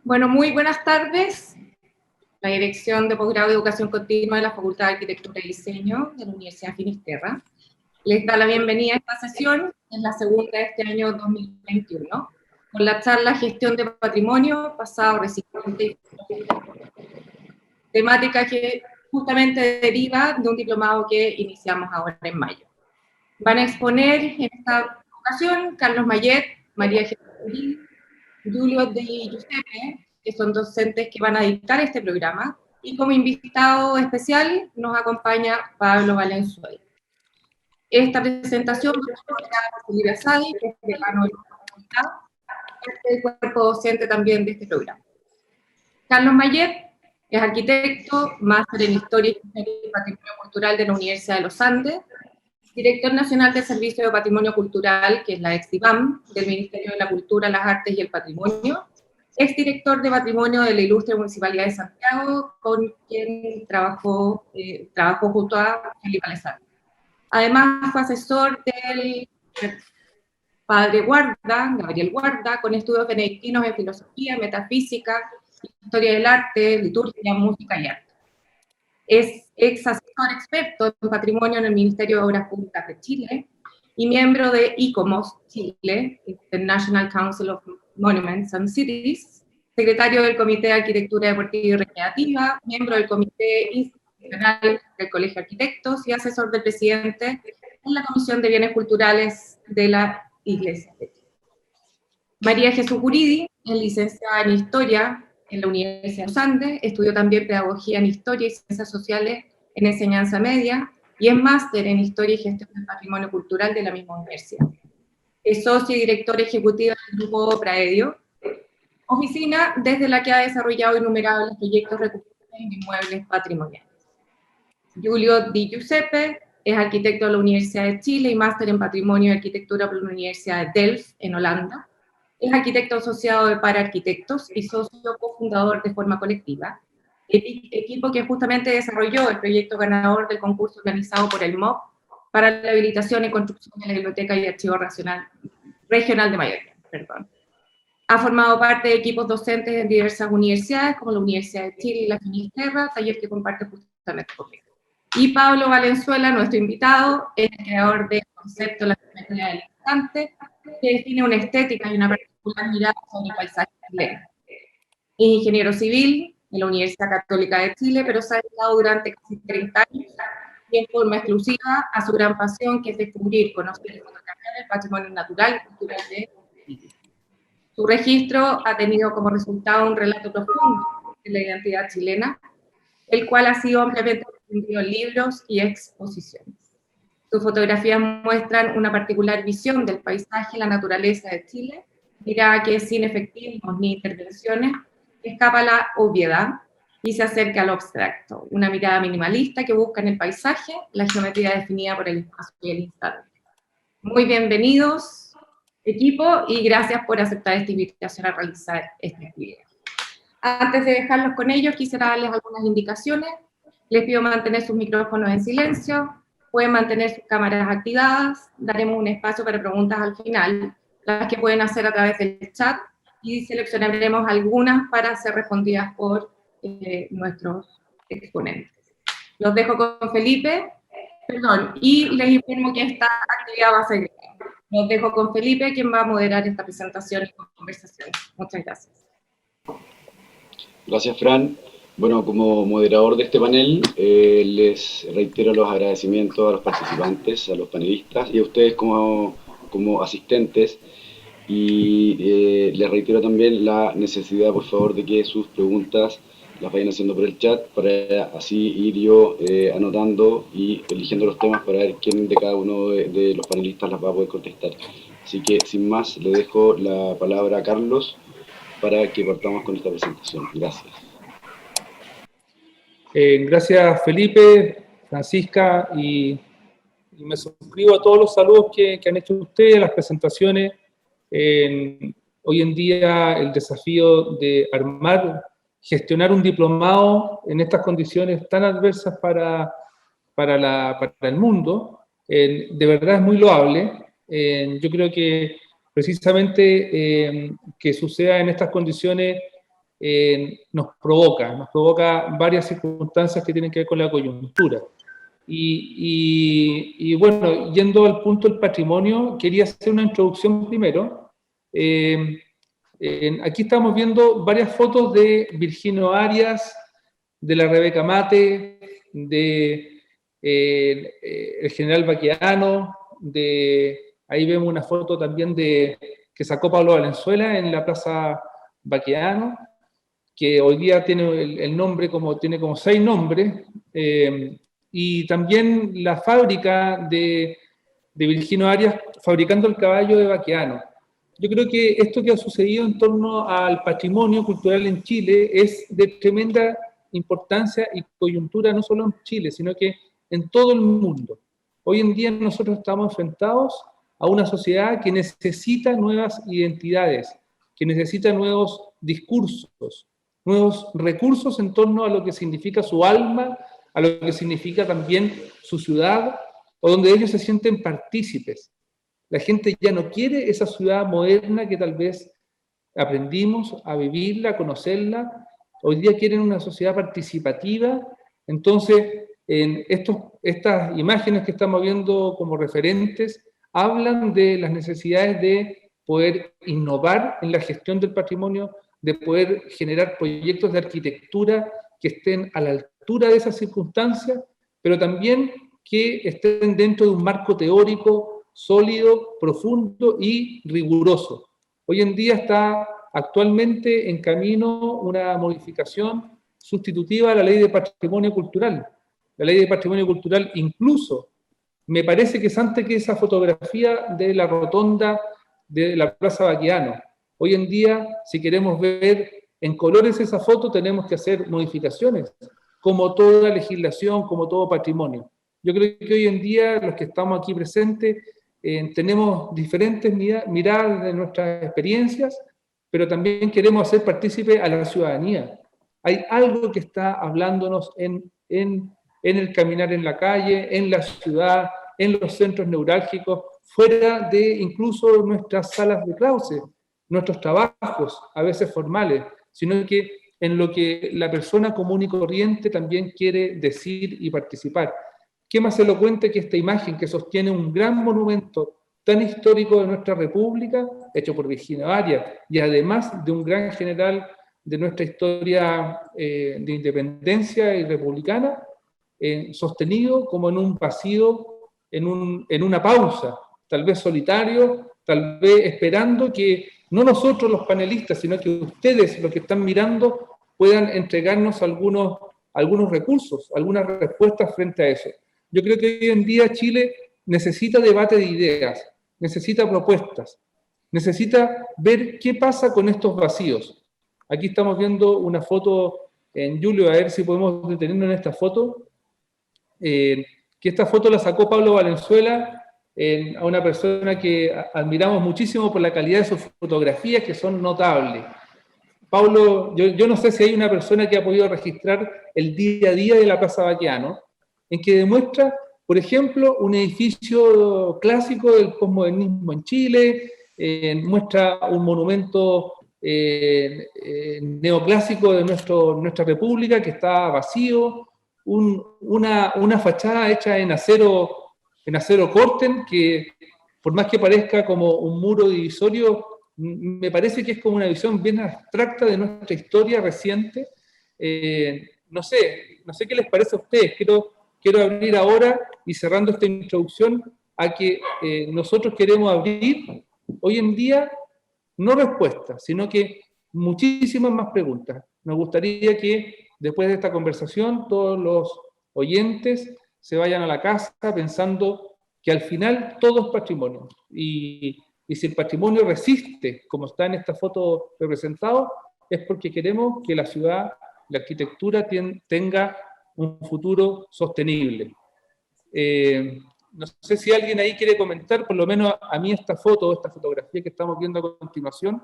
Bueno, muy buenas tardes. La Dirección de Posgrado de Educación Continua de la Facultad de Arquitectura y Diseño de la Universidad de Finisterra les da la bienvenida a esta sesión, en la segunda de este año 2021, con la charla Gestión de Patrimonio, Pasado, Reciente y Futuro, temática que justamente deriva de un diplomado que iniciamos ahora en mayo. Van a exponer en esta ocasión Carlos Mayet, María Jesús, Julio Di Giuseppe, que son docentes que van a dictar este programa, y como invitado especial nos acompaña Pablo Valenzuela. Esta presentación va a por Silvia Sadi, que es decano de la facultad, el cuerpo docente también de este programa. Carlos Mayet es arquitecto, máster en Historia y Patrimonio Cultural de la Universidad de los Andes, director nacional de Servicio de Patrimonio Cultural, que es la ex-DIPAM, del Ministerio de la Cultura, las Artes y el Patrimonio, exdirector de Patrimonio de la Ilustre Municipalidad de Santiago, con quien trabajó junto a Felipe Alessandro. Además, fue asesor del padre Guarda, Gabriel Guarda, con estudios benedictinos en filosofía, metafísica, historia del arte, liturgia, música y arte. Es ex asesor experto en patrimonio en el Ministerio de Obras Públicas de Chile y miembro de ICOMOS Chile, International Council of Monuments and Cities, secretario del Comité de Arquitectura Deportiva y Recreativa, miembro del Comité Institucional del Colegio de Arquitectos y asesor del presidente en la Comisión de Bienes Culturales de la Iglesia de Chile. María Jesús Guridi es licenciada en Historia en la Universidad de los Andes, estudió también Pedagogía en Historia y Ciencias Sociales en Enseñanza Media, y es máster en Historia y Gestión del Patrimonio Cultural de la misma universidad. Es socio y directora ejecutiva del Grupo Praedio, oficina desde la que ha desarrollado innumerables proyectos recuperables en inmuebles patrimoniales. Julio Di Giuseppe es arquitecto de la Universidad de Chile y máster en Patrimonio y Arquitectura por la Universidad de Delft, en Holanda. Es arquitecto asociado de Para Arquitectos y socio cofundador de Forma Colectiva, equipo que justamente desarrolló el proyecto ganador del concurso organizado por el MOB para la habilitación y construcción de la Biblioteca y Archivo Regional de Mallorca. Ha formado parte de equipos docentes en diversas universidades, como la Universidad de Chile y la Finisterra, taller que comparte justamente conmigo. Y Pablo Valenzuela, nuestro invitado, es el creador del concepto de la geometría del instante, que define una estética y una particular mirada sobre el paisaje chileno. Es ingeniero civil en la Universidad Católica de Chile, pero se ha dedicado durante casi 30 años y en forma exclusiva a su gran pasión, que es descubrir, conocer y fotografiar el patrimonio natural y cultural de Chile. Su registro ha tenido como resultado un relato profundo de la identidad chilena, el cual ha sido ampliamente difundido en libros y exposiciones. Sus fotografías muestran una particular visión del paisaje y la naturaleza de Chile, mirada que sin efectismos ni intervenciones escapa a la obviedad y se acerca a lo abstracto, una mirada minimalista que busca en el paisaje la geometría definida por el espacio y el instante. Muy bienvenidos, equipo, y gracias por aceptar esta invitación a realizar esta actividad. Antes de dejarlos con ellos, quisiera darles algunas indicaciones. Les pido mantener sus micrófonos en silencio, pueden mantener sus cámaras activadas, daremos un espacio para preguntas al final, las que pueden hacer a través del chat, y seleccionaremos algunas para ser respondidas por nuestros exponentes. Los dejo con Felipe, y les informo que esta actividad va a ser grabada. Los dejo con Felipe, quien va a moderar esta presentación y conversación. Muchas gracias. Gracias, Fran. Bueno, como moderador de este panel, les reitero los agradecimientos a los participantes, a los panelistas y a ustedes como asistentes. Y les reitero también la necesidad, por favor, de que sus preguntas las vayan haciendo por el chat, para así ir yo anotando y eligiendo los temas para ver quién de cada uno de los panelistas las va a poder contestar. Así que, sin más, le dejo la palabra a Carlos para que partamos con esta presentación. Gracias. Gracias, Felipe, Francisca, y me suscribo a todos los saludos que han hecho ustedes, las presentaciones. Hoy en día el desafío de gestionar un diplomado en estas condiciones tan adversas para el mundo, de verdad es muy loable. Yo creo que precisamente que suceda en estas condiciones nos provoca varias circunstancias que tienen que ver con la coyuntura. Y bueno, yendo al punto del patrimonio, quería hacer una introducción primero. Aquí estamos viendo varias fotos de Virginio Arias, de la Rebeca Mate, de el general Baqueano, ahí vemos una foto también que sacó Pablo Valenzuela en la Plaza Baqueano, que hoy día tiene el nombre tiene como 6 nombres, y también la fábrica de Virginio Arias fabricando el caballo de Baqueano. Yo creo que esto que ha sucedido en torno al patrimonio cultural en Chile es de tremenda importancia y coyuntura no solo en Chile, sino que en todo el mundo. Hoy en día nosotros estamos enfrentados a una sociedad que necesita nuevas identidades, que necesita nuevos discursos, nuevos recursos en torno a lo que significa su alma, a lo que significa también su ciudad, o donde ellos se sienten partícipes. La gente ya no quiere esa ciudad moderna que tal vez aprendimos a vivirla, a conocerla. Hoy día quieren una sociedad participativa. Entonces, estas imágenes que estamos viendo como referentes hablan de las necesidades de poder innovar en la gestión del patrimonio, de poder generar proyectos de arquitectura que estén a la altura de esas circunstancias, pero también que estén dentro de un marco teórico sólido, profundo y riguroso. Hoy en día está actualmente en camino una modificación sustitutiva a la Ley de Patrimonio Cultural. La Ley de Patrimonio Cultural incluso, me parece que es antes que esa fotografía de la rotonda de la Plaza Baqueano. Hoy en día, si queremos ver en colores esa foto, tenemos que hacer modificaciones, como toda legislación, como todo patrimonio. Yo creo que hoy en día, los que estamos aquí presentes, tenemos diferentes miradas de nuestras experiencias, pero también queremos hacer partícipe a la ciudadanía. Hay algo que está hablándonos en el caminar en la calle, en la ciudad, en los centros neurálgicos, fuera de incluso nuestras salas de clase, nuestros trabajos, a veces formales, sino que en lo que la persona común y corriente también quiere decir y participar. ¿Qué más elocuente que esta imagen que sostiene un gran monumento tan histórico de nuestra república, hecho por Virginio Arias, y además de un gran general de nuestra historia de independencia y republicana, sostenido como en un vacío, en una pausa, tal vez solitario, tal vez esperando que no nosotros los panelistas, sino que ustedes, los que están mirando, puedan entregarnos algunos recursos, algunas respuestas frente a eso. Yo creo que hoy en día Chile necesita debate de ideas, necesita propuestas, necesita ver qué pasa con estos vacíos. Aquí estamos viendo una foto en Julio, a ver si podemos detenernos en esta foto, que esta foto la sacó Pablo Valenzuela, a una persona que admiramos muchísimo por la calidad de sus fotografías, que son notables. Pablo, yo no sé si hay una persona que ha podido registrar el día a día de la Plaza Baqueano, en que demuestra, por ejemplo, un edificio clásico del posmodernismo en Chile, muestra un monumento neoclásico de nuestra república que está vacío, una fachada hecha en acero Corten, que por más que parezca como un muro divisorio, me parece que es como una visión bien abstracta de nuestra historia reciente. No sé qué les parece a ustedes. Quiero abrir ahora, y cerrando esta introducción, a que nosotros queremos abrir hoy en día no respuestas, sino que muchísimas más preguntas. Nos gustaría que después de esta conversación todos los oyentes se vayan a la casa pensando que al final todo es patrimonio. Y si el patrimonio resiste, como está en esta foto representado, es porque queremos que la ciudad, la arquitectura tenga un futuro sostenible. No sé si alguien ahí quiere comentar, por lo menos a mí esta fotografía que estamos viendo a continuación,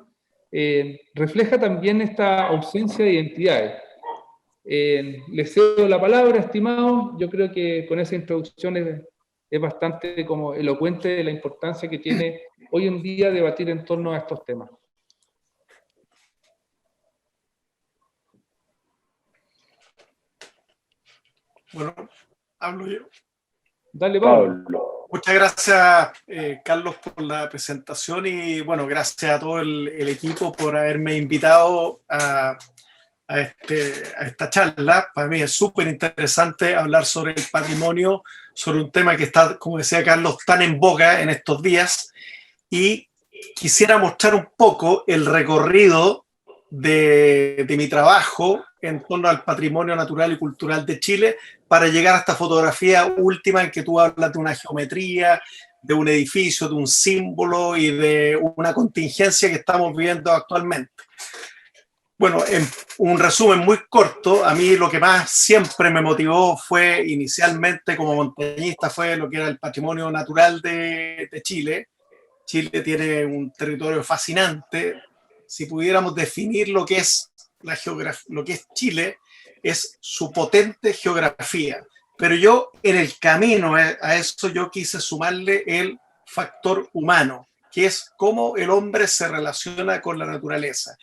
refleja también esta ausencia de identidades. Les cedo la palabra, estimados. Yo creo que con esa introducción es bastante como elocuente de la importancia que tiene hoy en día debatir en torno a estos temas. Bueno, hablo yo. Dale, Pablo. Muchas gracias, Carlos, por la presentación y, bueno, gracias a todo el equipo por haberme invitado a esta charla. Para mí es súper interesante hablar sobre el patrimonio, sobre un tema que está, como decía Carlos, tan en boga en estos días. Y quisiera mostrar un poco el recorrido de mi trabajo en torno al patrimonio natural y cultural de Chile para llegar a esta fotografía última en que tú hablas de una geometría, de un edificio, de un símbolo y de una contingencia que estamos viviendo actualmente. Bueno, en un resumen muy corto, a mí lo que más siempre me motivó fue inicialmente como montañista fue lo que era el patrimonio natural de Chile. Chile tiene un territorio fascinante. Si pudiéramos definir lo que es lo que es Chile, es su potente geografía. Pero yo, en el camino a eso, yo quise sumarle el factor humano, que es cómo el hombre se relaciona con la naturaleza.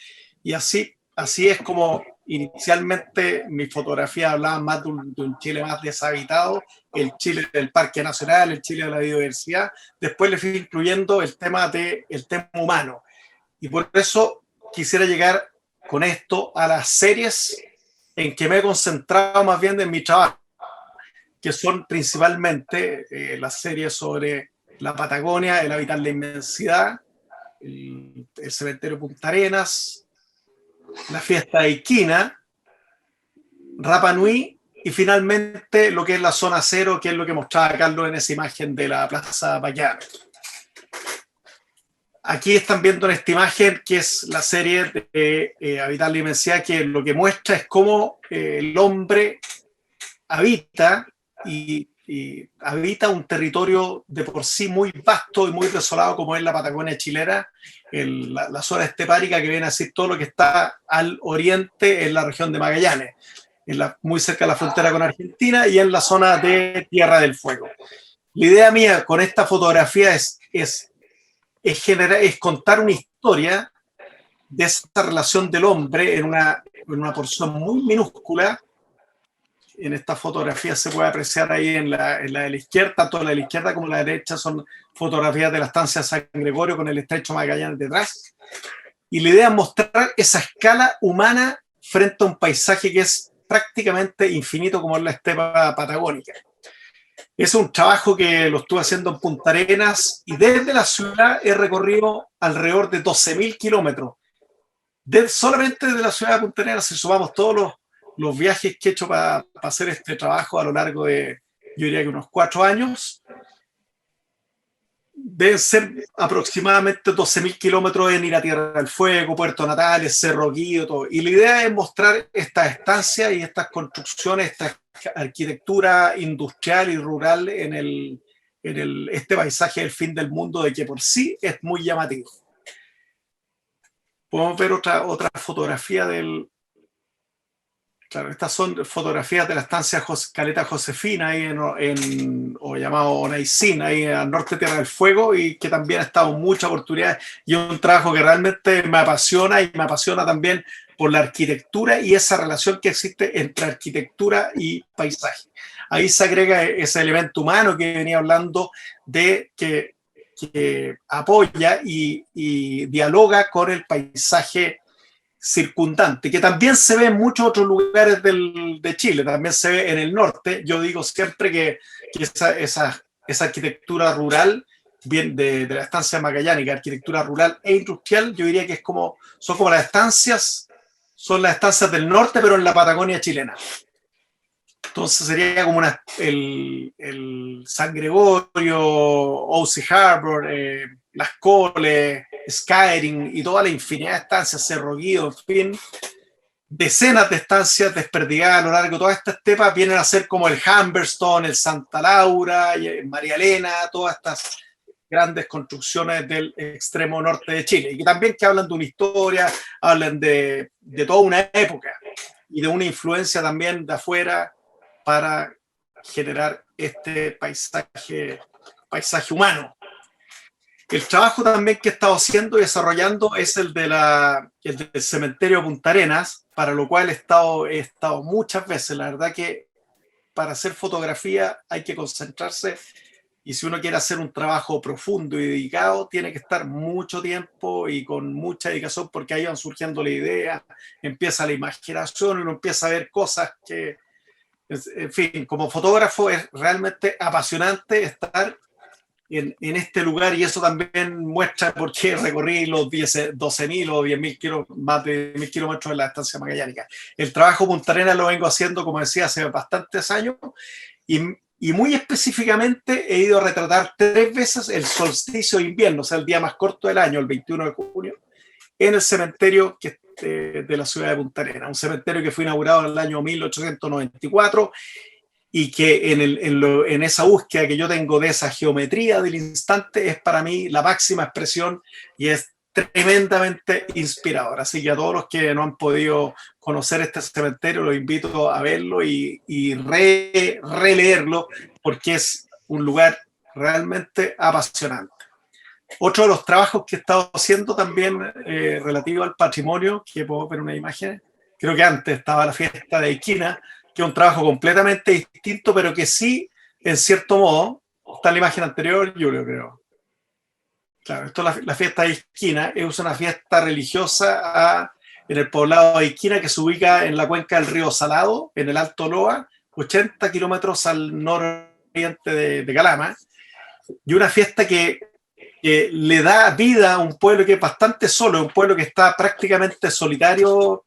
Y así es como inicialmente mi fotografía hablaba más de un Chile más deshabitado, el Chile del Parque Nacional, el Chile de la biodiversidad. Después le fui incluyendo el tema humano. Y por eso quisiera llegar con esto a las series en que me he concentrado más bien en mi trabajo, que son principalmente las series sobre la Patagonia, el hábitat de la inmensidad, el cementerio Punta Arenas, la fiesta de Iquina, Rapa Nui y finalmente lo que es la zona cero, que es lo que mostraba Carlos en esa imagen de la Plaza Payán. Aquí están viendo en esta imagen que es la serie de Habitar la Inmensidad, que lo que muestra es cómo el hombre habita y habita un territorio de por sí muy vasto y muy desolado como es la Patagonia chilena, la zona estepárica que viene a decir todo lo que está al oriente en la región de Magallanes, muy cerca de la frontera con Argentina y en la zona de Tierra del Fuego. La idea mía con esta fotografía es contar una historia de esa relación del hombre en una porción muy minúscula. En esta fotografía se puede apreciar ahí en la de la izquierda, tanto la de la izquierda como la derecha son fotografías de la estancia San Gregorio con el estrecho Magallanes detrás. Y la idea es mostrar esa escala humana frente a un paisaje que es prácticamente infinito como es la estepa patagónica. Es un trabajo que lo estuve haciendo en Punta Arenas y desde la ciudad he recorrido alrededor de 12.000 kilómetros. Solamente desde la ciudad de Punta Arenas, si sumamos todos los viajes que he hecho para hacer este trabajo a lo largo de, yo diría que unos 4 años, deben ser aproximadamente 12.000 kilómetros en ir a Tierra del Fuego, Puerto Natales, Cerro Guido, todo. Y la idea es mostrar estas estancias y estas construcciones, esta arquitectura industrial y rural en este paisaje del fin del mundo, de que por sí es muy llamativo. Podemos ver otra fotografía del... Claro, estas son fotografías de la estancia Caleta Josefina, ahí o llamado Onaicín, ahí al norte de Tierra del Fuego, y que también ha estado muchas oportunidades. Y es un trabajo que realmente me apasiona y me apasiona también por la arquitectura y esa relación que existe entre arquitectura y paisaje. Ahí se agrega ese elemento humano que venía hablando de que apoya y dialoga con el paisaje circundante, que también se ve en muchos otros lugares de Chile, también se ve en el norte. Yo digo siempre que esa arquitectura rural, bien de la estancia magallánica, arquitectura rural e industrial, yo diría que son como las estancias del norte, pero en la Patagonia chilena. Entonces sería como el San Gregorio, OC Harbor, Las Coles, Skyrim y toda la infinidad de estancias, Cerro Guido, en fin, decenas de estancias desperdigadas a lo largo de toda esta estepa vienen a ser como el Humberstone, el Santa Laura, María Elena, todas estas grandes construcciones del extremo norte de Chile, y que también que hablan de una historia, hablan de toda una época y de una influencia también de afuera para generar este paisaje humano. El trabajo también que he estado haciendo y desarrollando es el del cementerio Punta Arenas, para lo cual he estado muchas veces. La verdad que para hacer fotografía hay que concentrarse, y si uno quiere hacer un trabajo profundo y dedicado, tiene que estar mucho tiempo y con mucha dedicación, porque ahí van surgiendo las ideas, empieza la imaginación, uno empieza a ver cosas que, en fin, como fotógrafo es realmente apasionante estar en este lugar, y eso también muestra por qué recorrí los 12.000 o 10.000 kilómetros, más de 1.000 kilómetros en la estancia magallánica. El trabajo Punta Arenas lo vengo haciendo, como decía, hace bastantes años, y muy específicamente he ido a retratar 3 veces el solsticio de invierno, o sea, el día más corto del año, el 21 de junio, en el cementerio de la ciudad de Punta Arenas, un cementerio que fue inaugurado en el año 1894, y que en esa búsqueda que yo tengo de esa geometría del instante es para mí la máxima expresión y es tremendamente inspirador. Así que a todos los que no han podido conocer este cementerio, los invito a verlo y releerlo, porque es un lugar realmente apasionante. Otro de los trabajos que he estado haciendo también relativo al patrimonio, que puedo ver una imagen, creo que antes estaba la fiesta de Esquina, que es un trabajo completamente distinto, pero que sí, en cierto modo, está en la imagen anterior, Julio, creo. Claro, esto es la fiesta de Isquina, es una fiesta religiosa en el poblado de Isquina, que se ubica en la cuenca del río Salado, en el Alto Loa, 80 kilómetros al nororiente de Calama, y una fiesta que le da vida a un pueblo que es bastante solo, un pueblo que está prácticamente solitario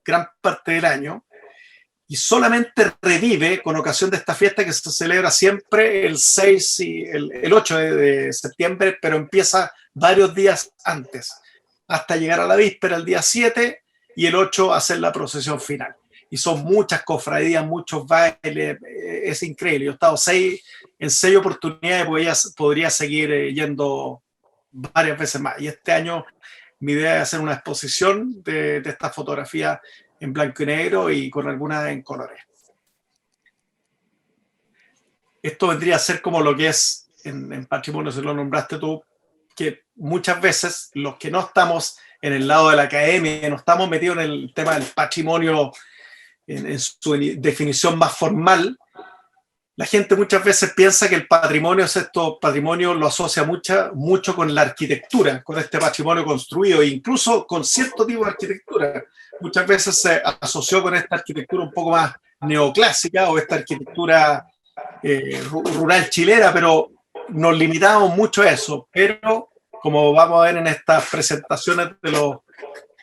gran parte del año, y solamente revive con ocasión de esta fiesta que se celebra siempre el 6 y el 8 de septiembre, pero empieza varios días antes, hasta llegar a la víspera, el día 7, y el 8 hacer la procesión final. Y son muchas cofradías, muchos bailes, es increíble. Yo he estado en 6 oportunidades, podría seguir yendo varias veces más. Y este año mi idea es hacer una exposición de esta fotografía en blanco y negro y con algunas en colores. Esto vendría a ser como lo que es en patrimonio, si lo nombraste tú, que muchas veces los que no estamos en el lado de la academia, no estamos metidos en el tema del patrimonio en su definición más formal, la gente muchas veces piensa que el patrimonio patrimonio lo asocia mucho con la arquitectura, con este patrimonio construido, e incluso con cierto tipo de arquitectura. Muchas veces se asoció con esta arquitectura un poco más neoclásica o esta arquitectura rural chilena, pero nos limitamos mucho a eso. Pero como vamos a ver en estas presentaciones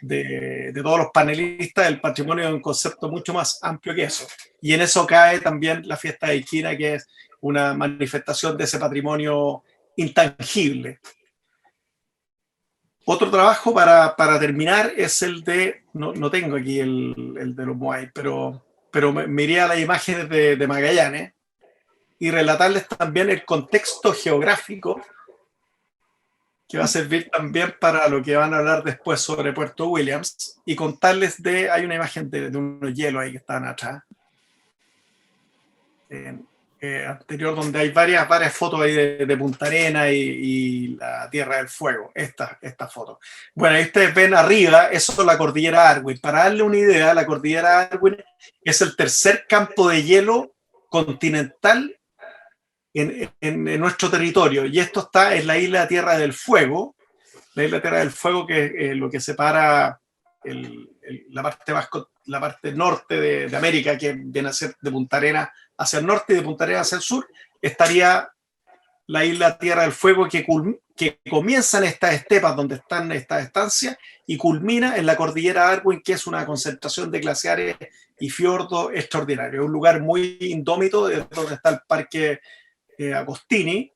de todos los panelistas, el patrimonio es un concepto mucho más amplio que eso. Y en eso cae también la fiesta de Isquina, que es una manifestación de ese patrimonio intangible. Otro trabajo para terminar es el de, no tengo aquí el de los Moai, pero me iría a las imágenes de Magallanes y relatarles también el contexto geográfico que va a servir también para lo que van a hablar después sobre Puerto Williams, y contarles hay una imagen de unos hielos ahí que están atrás, anterior, donde hay varias fotos ahí de Punta Arenas y la Tierra del Fuego, esta foto. Bueno, ahí ustedes ven arriba, eso es la cordillera Arwin. Para darle una idea, la cordillera Arwin es el tercer campo de hielo continental en nuestro territorio, y esto está en la isla Tierra del Fuego, que es lo que separa la parte norte de América, que viene a ser de Punta Arenas hacia el norte y de Punta Arenas hacia el sur. Estaría la isla Tierra del Fuego, que comienza en estas estepas donde están estas estancias y culmina en la cordillera Arwin, que es una concentración de glaciares y fiordos extraordinarios. Es un lugar muy indómito, donde está el parque Agostini,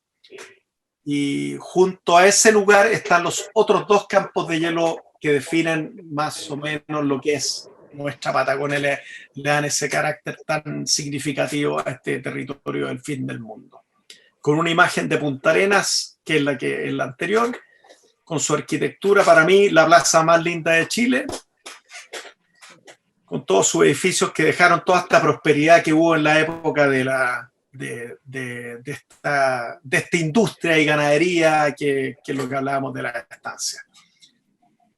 y junto a ese lugar están los otros 2 campos de hielo que definen más o menos lo que es nuestra Patagonia, le dan ese carácter tan significativo a este territorio del fin del mundo. Con una imagen de Punta Arenas, que es la anterior, con su arquitectura, para mí la plaza más linda de Chile, con todos sus edificios que dejaron toda esta prosperidad que hubo en la época de esta industria y ganadería, que es lo que hablábamos de la estancia.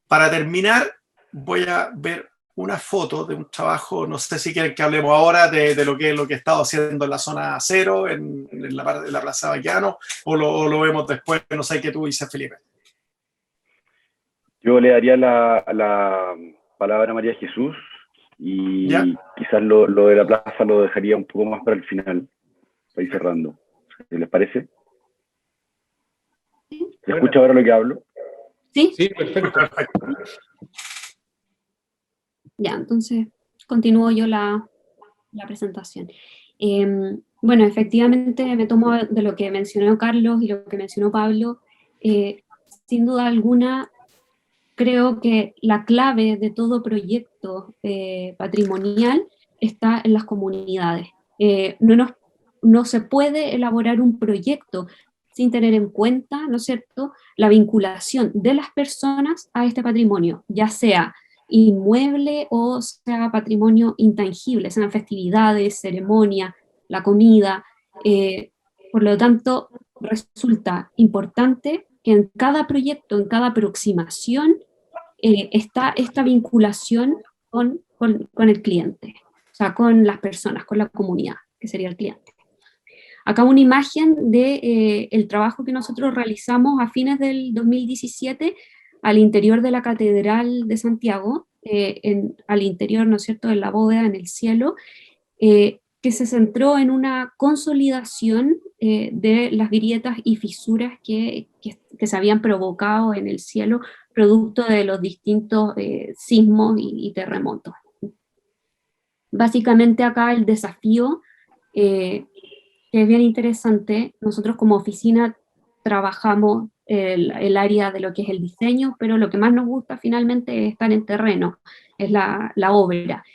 Para terminar, voy a ver una foto de un trabajo, no sé si quieren que hablemos ahora de lo que he estado haciendo en la zona cero, en la Plaza Baquedano, o lo vemos después, no sé qué tú dices, Felipe. Yo le daría la palabra a María Jesús y ¿Ya? quizás lo de la plaza lo dejaría un poco más para el final, para ir cerrando. ¿Qué les parece? ¿Se escucha ahora lo que hablo? ¿Sí? Sí, perfecto. Ya, entonces continúo yo la presentación. Bueno, efectivamente me tomo de lo que mencionó Carlos y lo que mencionó Pablo. Sin duda alguna, creo que la clave de todo proyecto patrimonial está en las comunidades. No se puede elaborar un proyecto sin tener en cuenta, ¿no es cierto?, la vinculación de las personas a este patrimonio, ya sea inmueble o sea patrimonio intangible, sean festividades, ceremonias, la comida. Por lo tanto, resulta importante que en cada proyecto, en cada aproximación, está esta vinculación con el cliente, o sea, con las personas, con la comunidad, que sería el cliente. Acá una imagen de el trabajo que nosotros realizamos a fines del 2017 al interior de la Catedral de Santiago, al interior, ¿no es cierto?, de la bóveda en el cielo, que se centró en una consolidación de las grietas y fisuras que se habían provocado en el cielo producto de los distintos sismos y terremotos. Básicamente acá el desafío, que es bien interesante, nosotros como oficina trabajamos el área de lo que es el diseño, pero lo que más nos gusta finalmente es estar en terreno, es la obra.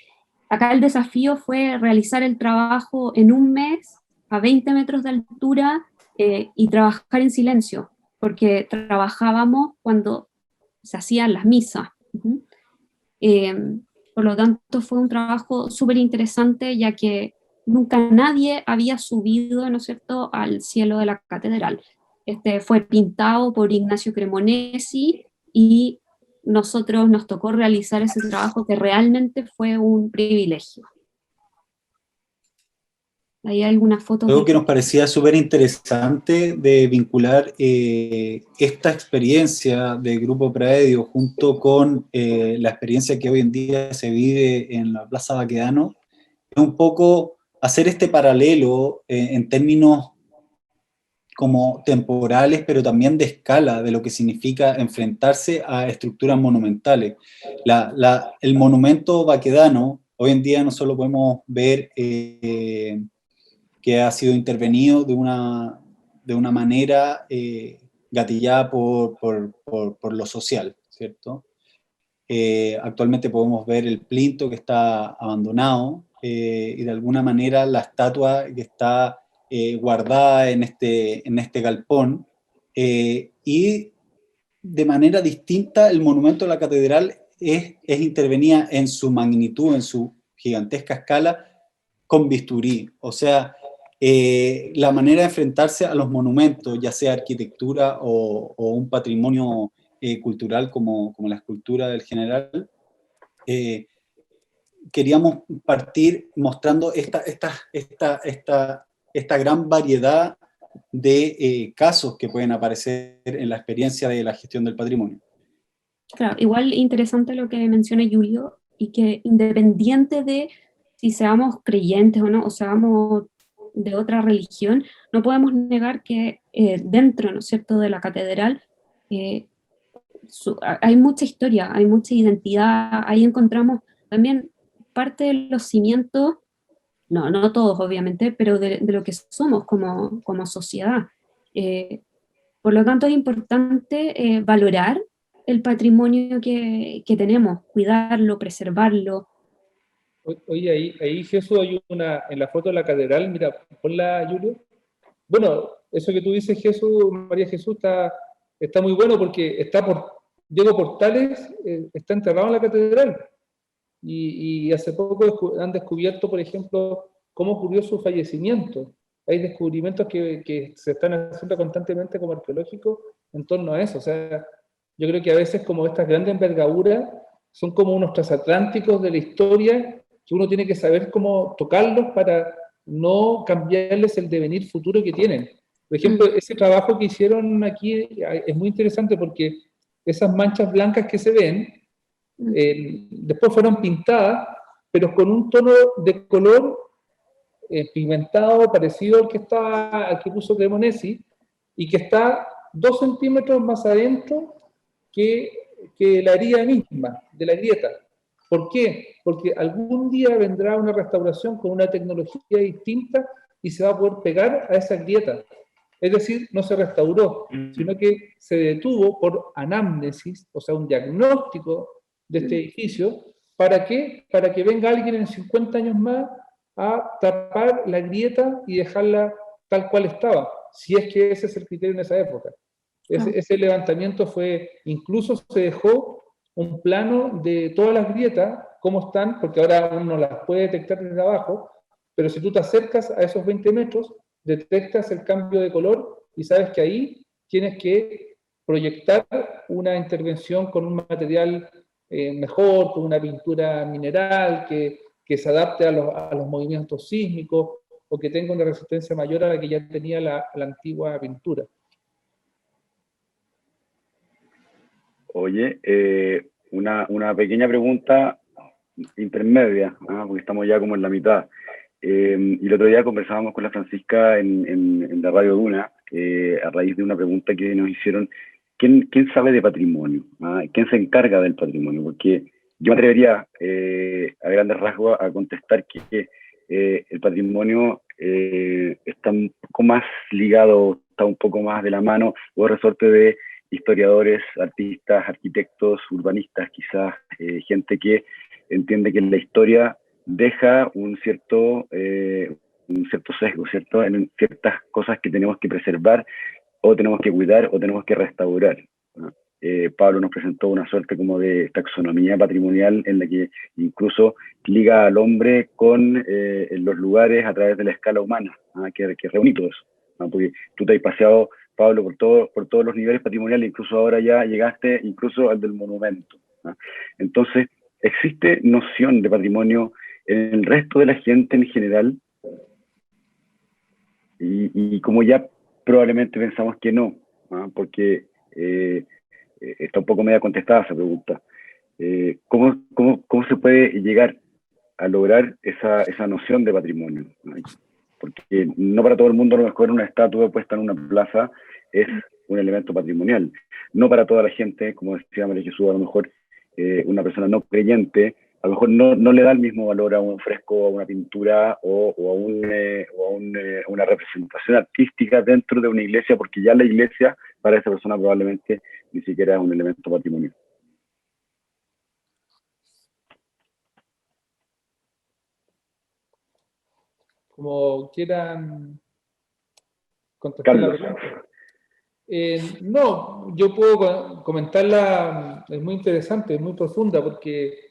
Acá el desafío fue realizar el trabajo en un mes, a 20 metros de altura, y trabajar en silencio, porque trabajábamos cuando se hacían las misas. Por lo tanto, fue un trabajo súper interesante, ya que nunca nadie había subido, ¿no es cierto?, al cielo de la catedral. Este fue pintado por Ignacio Cremonesi y nosotros nos tocó realizar ese trabajo que realmente fue un privilegio. Ahí hay algunas fotos. Algo que nos parecía súper interesante de vincular esta experiencia de Grupo Praedio junto con la experiencia que hoy en día se vive en la Plaza Baquedano, es un poco hacer este paralelo en términos como temporales, pero también de escala, de lo que significa enfrentarse a estructuras monumentales. El monumento baquedano, hoy en día no solo podemos ver que ha sido intervenido de una manera gatillada por lo social, ¿cierto? Actualmente podemos ver el plinto que está abandonado y de alguna manera la estatua que está guardada en este galpón, y de manera distinta el monumento de la catedral es intervenida en su magnitud, en su gigantesca escala, con bisturí. O sea, la manera de enfrentarse a los monumentos, ya sea arquitectura o un patrimonio cultural como la escultura del general, queríamos partir mostrando esta gran variedad de casos que pueden aparecer en la experiencia de la gestión del patrimonio. Claro, igual interesante lo que menciona Julio, y que independiente de si seamos creyentes o no, o seamos de otra religión, no podemos negar que dentro, ¿no es cierto?, de la catedral hay mucha historia, hay mucha identidad, ahí encontramos también parte de los cimientos, no todos obviamente, pero de lo que somos como sociedad. Por lo tanto es importante valorar el patrimonio que tenemos, cuidarlo, preservarlo. Oye, ahí Jesús, hay en la foto de la catedral, mira, ponla, Julio. Bueno, eso que tú dices, Jesús, María Jesús, está muy bueno porque Diego Portales está enterrado en la catedral. Y hace poco han descubierto, por ejemplo, cómo ocurrió su fallecimiento. Hay descubrimientos que se están haciendo constantemente como arqueológicos en torno a eso. O sea, yo creo que a veces como estas grandes envergaduras son como unos transatlánticos de la historia que uno tiene que saber cómo tocarlos para no cambiarles el devenir futuro que tienen. Por ejemplo, ese trabajo que hicieron aquí es muy interesante porque esas manchas blancas que se ven, después fueron pintadas, pero con un tono de color pigmentado parecido al que puso Cremonesi, y que está 2 centímetros más adentro que la herida misma, de la grieta. ¿Por qué? Porque algún día vendrá una restauración con una tecnología distinta y se va a poder pegar a esa grieta. Es decir, no se restauró, sino que se detuvo por anamnesis, o sea, un diagnóstico de este edificio. ¿Para qué? Para que venga alguien en 50 años más a tapar la grieta y dejarla tal cual estaba, si es que ese es el criterio en esa época. Ese levantamiento fue, incluso se dejó un plano de todas las grietas, cómo están, porque ahora uno las puede detectar desde abajo, pero si tú te acercas a esos 20 metros, detectas el cambio de color y sabes que ahí tienes que proyectar una intervención con un material mejor, con una pintura mineral que se adapte a los movimientos sísmicos o que tenga una resistencia mayor a la que ya tenía la antigua pintura. Oye, una pequeña pregunta intermedia, porque estamos ya como en la mitad. Y el otro día conversábamos con la Francisca en la Radio Duna, a raíz de una pregunta que nos hicieron, ¿quién sabe de patrimonio? ¿Quién se encarga del patrimonio? Porque yo me atrevería a grandes rasgos a contestar que el patrimonio está un poco más ligado, está un poco más de la mano, o resorte de historiadores, artistas, arquitectos, urbanistas, quizás gente que entiende que la historia deja un cierto sesgo, ¿cierto? En ciertas cosas que tenemos que preservar, o tenemos que cuidar, o tenemos que restaurar, ¿no? Pablo nos presentó una suerte como de taxonomía patrimonial en la que incluso liga al hombre con los lugares a través de la escala humana, ¿no? que reúne todo eso, ¿no? Porque tú te has paseado, Pablo, por todos los niveles patrimoniales, incluso ahora ya llegaste incluso al del monumento, ¿no? Entonces, ¿existe noción de patrimonio en el resto de la gente en general? Y como ya probablemente pensamos que no, ¿no? Porque está un poco media contestada esa pregunta. ¿Cómo se puede llegar a lograr esa noción de patrimonio, ¿no? Porque no para todo el mundo a lo mejor una estatua puesta en una plaza es un elemento patrimonial. No para toda la gente, como decía María Jesús, a lo mejor una persona no creyente a lo mejor no le da el mismo valor a un fresco, a una pintura o a una representación artística dentro de una iglesia, porque ya la iglesia para esa persona probablemente ni siquiera es un elemento patrimonial. Como quieran contestar la pregunta. No, yo puedo comentarla, es muy interesante, es muy profunda, porque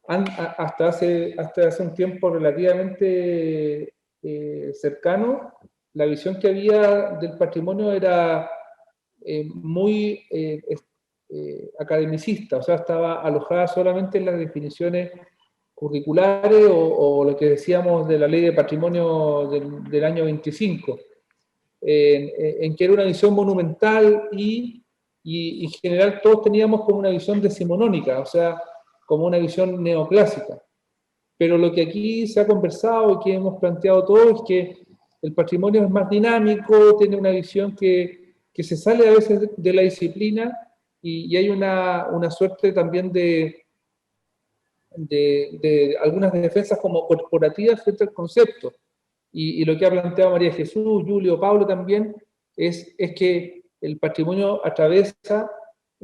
hasta hace un tiempo relativamente cercano, la visión que había del patrimonio era muy academicista, o sea, estaba alojada solamente en las definiciones curriculares o lo que decíamos de la ley de patrimonio del año 25, en que era una visión monumental y en general todos teníamos como una visión decimonónica, o sea, como una visión neoclásica. Pero lo que aquí se ha conversado y que hemos planteado todos es que el patrimonio es más dinámico, tiene una visión que se sale a veces de la disciplina y hay una suerte también de algunas defensas como corporativas frente al concepto. Y lo que ha planteado María Jesús, Julio, Pablo también, es que el patrimonio atraviesa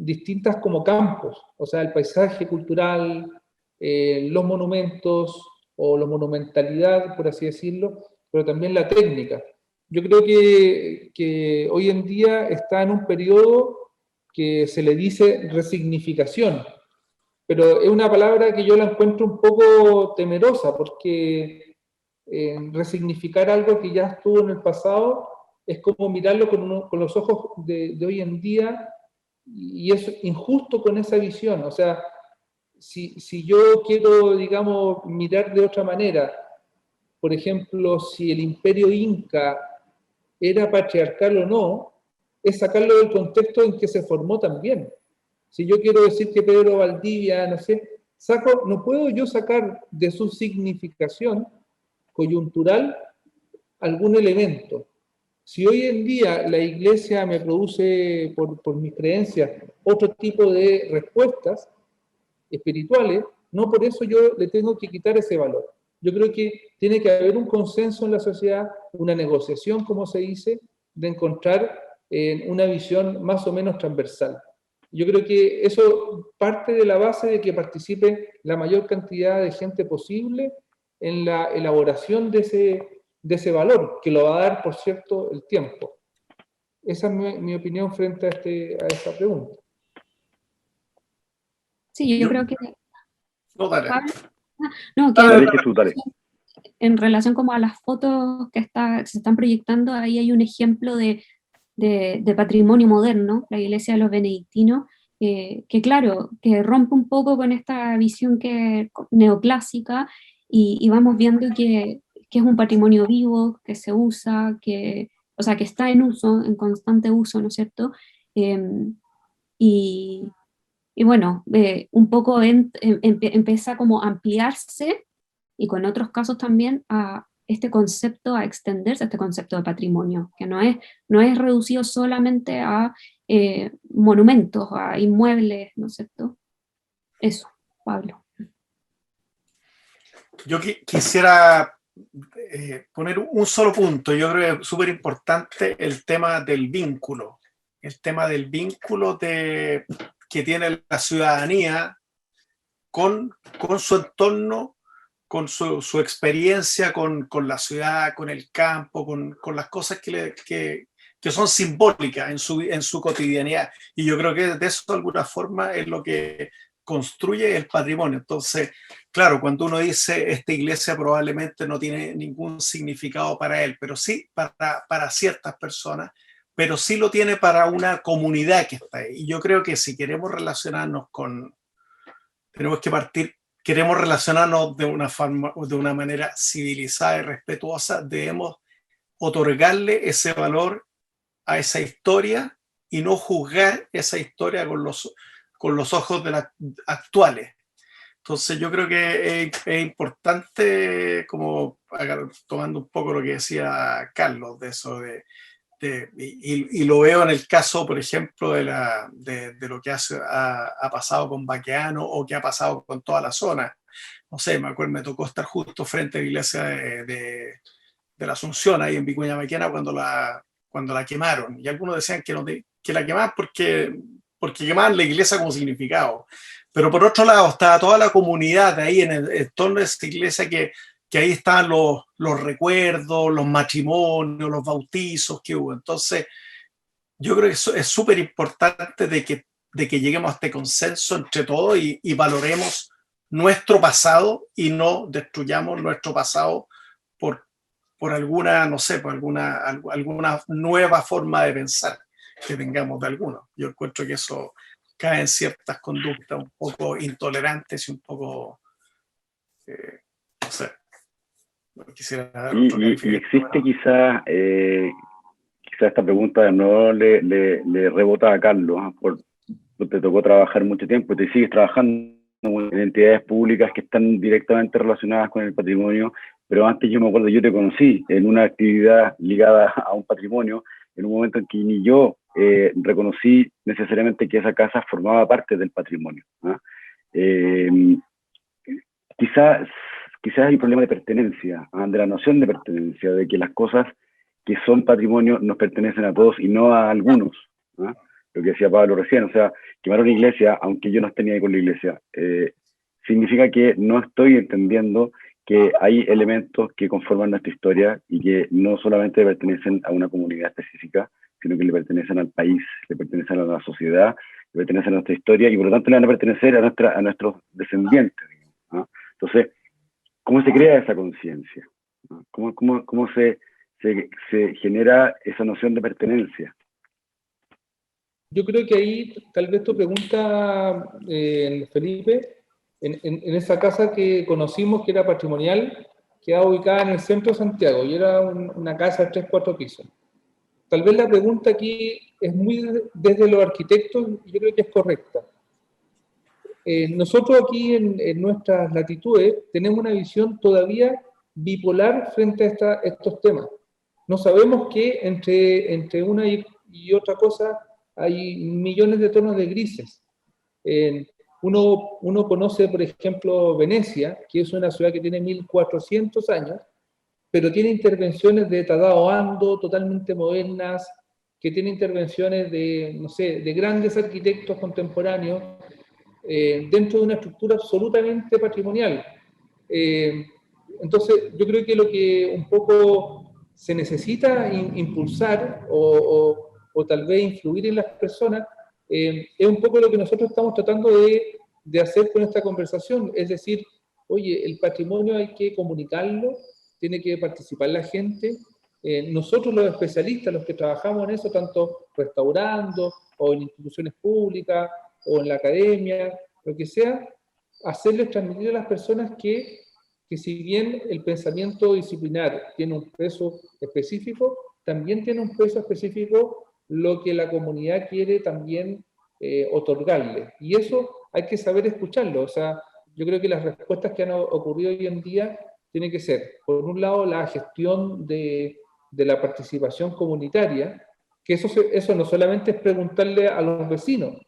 distintas como campos, o sea, el paisaje cultural, los monumentos o la monumentalidad, por así decirlo, pero también la técnica. Yo creo que hoy en día está en un periodo que se le dice resignificación, pero es una palabra que yo la encuentro un poco temerosa, porque resignificar algo que ya estuvo en el pasado es como mirarlo con los ojos de hoy en día, y es injusto con esa visión. O sea, si yo quiero, digamos, mirar de otra manera, por ejemplo, si el imperio inca era patriarcal o no, es sacarlo del contexto en que se formó también. Si yo quiero decir que Pedro Valdivia, no sé, no puedo yo sacar de su significación coyuntural algún elemento. Si hoy en día la iglesia me produce, por mis creencias, otro tipo de respuestas espirituales, no por eso yo le tengo que quitar ese valor. Yo creo que tiene que haber un consenso en la sociedad, una negociación, como se dice, de encontrar una visión más o menos transversal. Yo creo que eso parte de la base de que participe la mayor cantidad de gente posible en la elaboración de ese valor, que lo va a dar, por cierto, el tiempo. Esa es mi opinión frente a esta pregunta. Sí, yo creo que... No, dale. Pablo, no, que Dale, Jesús, dale. en relación como a las fotos que se están proyectando, ahí hay un ejemplo de patrimonio moderno, la iglesia de los benedictinos, que claro, que rompe un poco con esta visión neoclásica y vamos viendo que es un patrimonio vivo, que se usa, o sea, que está en uso, en constante uso, ¿no es cierto? Y bueno, un poco empieza como a ampliarse y con otros casos también a este concepto, a extenderse a este concepto de patrimonio, que no es reducido solamente a monumentos, a inmuebles, ¿no es cierto? Eso, Pablo. Yo quisiera poner un solo punto. Yo creo que es súper importante el tema del vínculo. El tema del vínculo que tiene la ciudadanía con su entorno, con su experiencia con la ciudad, con el campo, con las cosas que son simbólicas en su cotidianidad. Y yo creo que de eso, de alguna forma, es lo que construye el patrimonio. Entonces, claro, cuando uno dice esta iglesia probablemente no tiene ningún significado para él, pero sí para ciertas personas, pero sí lo tiene para una comunidad que está ahí. Y yo creo que si queremos relacionarnos tenemos que queremos relacionarnos de una manera civilizada y respetuosa, debemos otorgarle ese valor a esa historia y no juzgar esa historia con los ojos actuales. Entonces yo creo que es importante, como tomando un poco lo que decía Carlos, de eso y lo veo en el caso, por ejemplo, de lo que ha pasado con Baqueano o que ha pasado con toda la zona. No sé, me acuerdo, me tocó estar justo frente a la iglesia de la Asunción, ahí en Vicuña Maquena, cuando la quemaron. Y algunos decían que la quemaban porque quemaban la iglesia como significado. Pero por otro lado, estaba toda la comunidad ahí en torno a esa iglesia que ahí estaban los recuerdos, los matrimonios, los bautizos que hubo. Entonces, yo creo que eso es súper importante de que lleguemos a este consenso entre todos y valoremos nuestro pasado y no destruyamos nuestro pasado por alguna, no sé, por alguna nueva forma de pensar que tengamos de alguno. Yo encuentro que eso cae en ciertas conductas un poco intolerantes y un poco, no sé, quisiera dar otro Y existe quizás esta pregunta no le rebota a Carlos, porque te tocó trabajar mucho tiempo y te sigues trabajando en entidades públicas que están directamente relacionadas con el patrimonio, pero antes yo me acuerdo, yo te conocí en una actividad ligada a un patrimonio, en un momento en que ni yo reconocí necesariamente que esa casa formaba parte del patrimonio. Quizás hay un problema de pertenencia, de la noción de pertenencia, de que las cosas que son patrimonio nos pertenecen a todos y no a algunos. Lo que decía Pablo recién, o sea, quemar una iglesia, aunque yo no esté ni ahí con la iglesia, significa que no estoy entendiendo que hay elementos que conforman nuestra historia y que no solamente le pertenecen a una comunidad específica, sino que le pertenecen al país, le pertenecen a la sociedad, le pertenecen a nuestra historia y por lo tanto le van a pertenecer a nuestros descendientes. Entonces, ¿cómo se crea esa conciencia? ¿Cómo se genera esa noción de pertenencia? Yo creo que ahí, tal vez tu pregunta, Felipe, en esa casa que conocimos, que era patrimonial, quedaba ubicada en el centro de Santiago, y era una casa de 3-4 pisos. Tal vez la pregunta aquí es muy desde los arquitectos, y yo creo que es correcta. Nosotros aquí en nuestras latitudes tenemos una visión todavía bipolar frente a estos temas. No sabemos que entre una y otra cosa hay millones de tonos de grises. Uno conoce, por ejemplo, Venecia, que es una ciudad que tiene 1400 años, pero tiene intervenciones de Tadao Ando totalmente modernas, que tiene intervenciones de, no sé, de grandes arquitectos contemporáneos, dentro de una estructura absolutamente patrimonial. Entonces, yo creo que lo que un poco se necesita impulsar o tal vez influir en las personas es un poco lo que nosotros estamos tratando de hacer con esta conversación. Es decir, oye, el patrimonio hay que comunicarlo, tiene que participar la gente. Nosotros los especialistas, los que trabajamos en eso, tanto restaurando o en instituciones públicas o en la academia, lo que sea, hacerles transmitir a las personas que si bien el pensamiento disciplinar tiene un peso específico, también tiene un peso específico lo que la comunidad quiere también otorgarle. Y eso hay que saber escucharlo. O sea, yo creo que las respuestas que han ocurrido hoy en día tienen que ser, por un lado, la gestión de la participación comunitaria, que eso no solamente es preguntarle a los vecinos,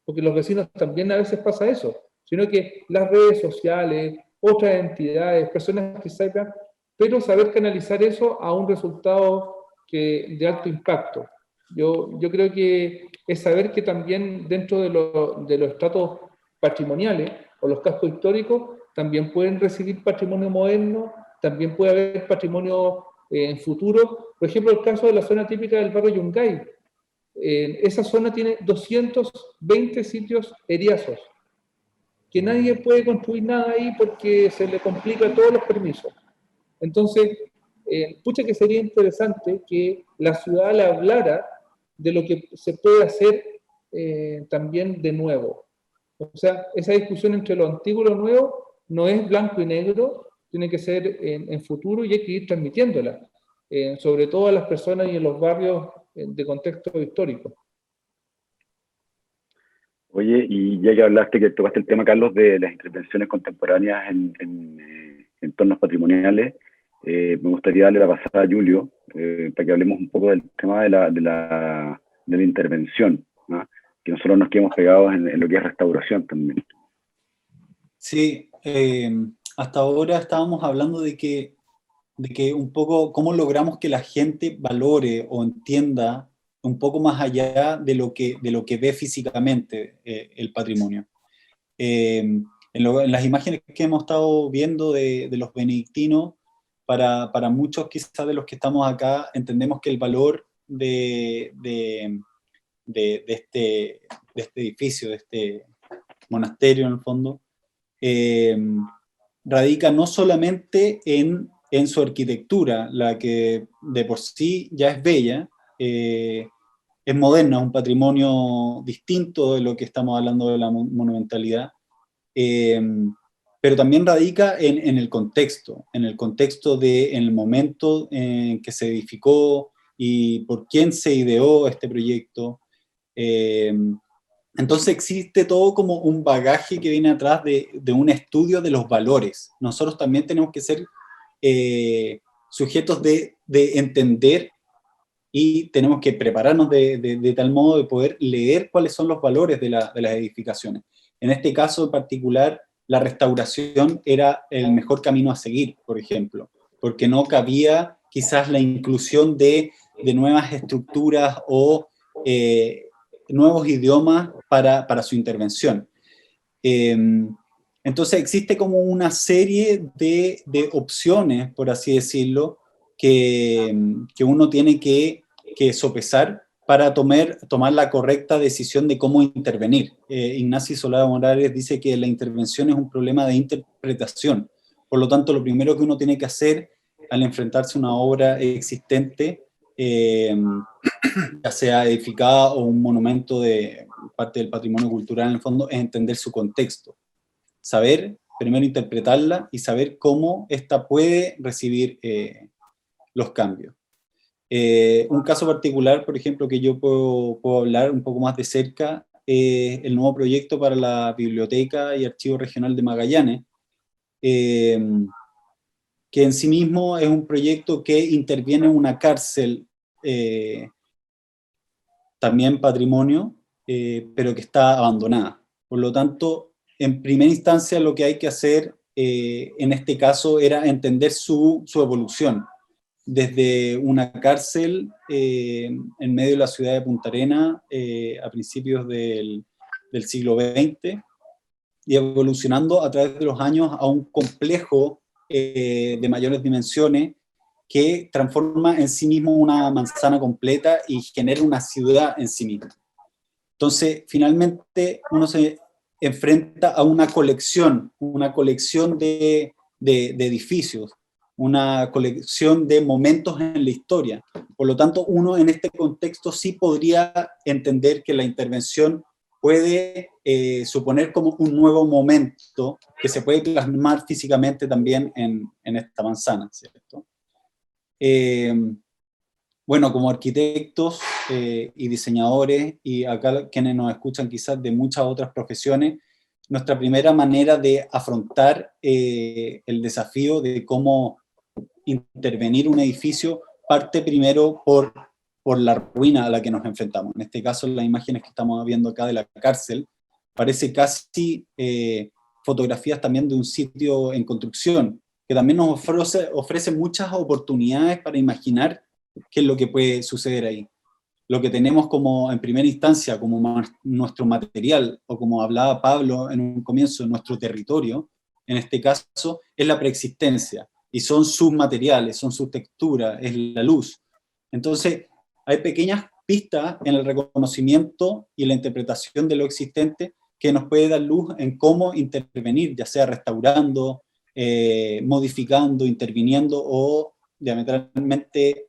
porque los vecinos también a veces pasa eso, sino que las redes sociales, otras entidades, personas que sepan, pero saber canalizar eso a un resultado de alto impacto. Yo creo que es saber que también dentro de los estratos patrimoniales o los cascos históricos también pueden recibir patrimonio moderno, también puede haber patrimonio en futuro. Por ejemplo, el caso de la zona típica del barrio Yungay. Esa zona tiene 220 sitios eriazos, que nadie puede construir nada ahí porque se le complica todos los permisos. Entonces, pucha que sería interesante que la ciudad le hablara de lo que se puede hacer también de nuevo. O sea, esa discusión entre lo antiguo y lo nuevo no es blanco y negro, tiene que ser en futuro y hay que ir transmitiéndola, sobre todo a las personas y en los barrios de contexto histórico. Oye, y ya que hablaste, que tocaste el tema, Carlos, de las intervenciones contemporáneas en entornos patrimoniales, me gustaría darle la pasada a Julio, para que hablemos un poco del tema de la intervención, ¿no? Que nosotros nos quedemos pegados en lo que es restauración también. Sí, hasta ahora estábamos hablando de que un poco cómo logramos que la gente valore o entienda un poco más allá de lo que ve físicamente el patrimonio. En las imágenes que hemos estado viendo de los benedictinos, para muchos quizás de los que estamos acá, entendemos que el valor de este edificio, de este monasterio en el fondo, radica no solamente en su arquitectura, la que de por sí ya es bella, es moderna, es un patrimonio distinto de lo que estamos hablando de la monumentalidad, pero también radica en el contexto en el momento en que se edificó y por quién se ideó este proyecto. Entonces existe todo como un bagaje que viene atrás de un estudio de los valores. Nosotros también tenemos que ser sujetos de entender, y tenemos que prepararnos de tal modo de poder leer cuáles son los valores de las edificaciones. En este caso en particular, la restauración era el mejor camino a seguir, por ejemplo, porque no cabía quizás la inclusión de nuevas estructuras o nuevos idiomas para su intervención. Entonces existe como una serie de opciones, por así decirlo, que uno tiene que sopesar para tomar la correcta decisión de cómo intervenir. Ignacio Solá Morales dice que la intervención es un problema de interpretación. Por lo tanto, lo primero que uno tiene que hacer al enfrentarse a una obra existente, ya sea edificada o un monumento de parte del patrimonio cultural en el fondo, es entender su contexto. saber primero interpretarla y saber cómo ésta puede recibir los cambios. Un caso particular, por ejemplo, que yo puedo hablar un poco más de cerca, el nuevo proyecto para la Biblioteca y Archivo Regional de Magallanes, que en sí mismo es un proyecto que interviene en una cárcel, también patrimonio, pero que está abandonada. Por lo tanto, en primera instancia lo que hay que hacer en este caso era entender su evolución, desde una cárcel en medio de la ciudad de Punta Arenas a principios del siglo XX, y evolucionando a través de los años a un complejo de mayores dimensiones que transforma en sí mismo una manzana completa y genera una ciudad en sí misma. Entonces, finalmente, uno se enfrenta a una colección de edificios, una colección de momentos en la historia. Por lo tanto, uno en este contexto sí podría entender que la intervención puede suponer como un nuevo momento que se puede plasmar físicamente también en esta manzana, ¿cierto? Bueno, como arquitectos y diseñadores, y acá quienes nos escuchan quizás de muchas otras profesiones, nuestra primera manera de afrontar el desafío de cómo intervenir un edificio parte primero por la ruina a la que nos enfrentamos. En este caso, las imágenes que estamos viendo acá de la cárcel, parece casi fotografías también de un sitio en construcción, que también nos ofrece muchas oportunidades para imaginar qué es lo que puede suceder ahí. Lo que tenemos como, en primera instancia, como nuestro material, o como hablaba Pablo en un comienzo, nuestro territorio, en este caso, es la preexistencia, y son sus materiales, son sus texturas, es la luz. Entonces, hay pequeñas pistas en el reconocimiento y la interpretación de lo existente que nos puede dar luz en cómo intervenir, ya sea restaurando, modificando, interviniendo o diametralmente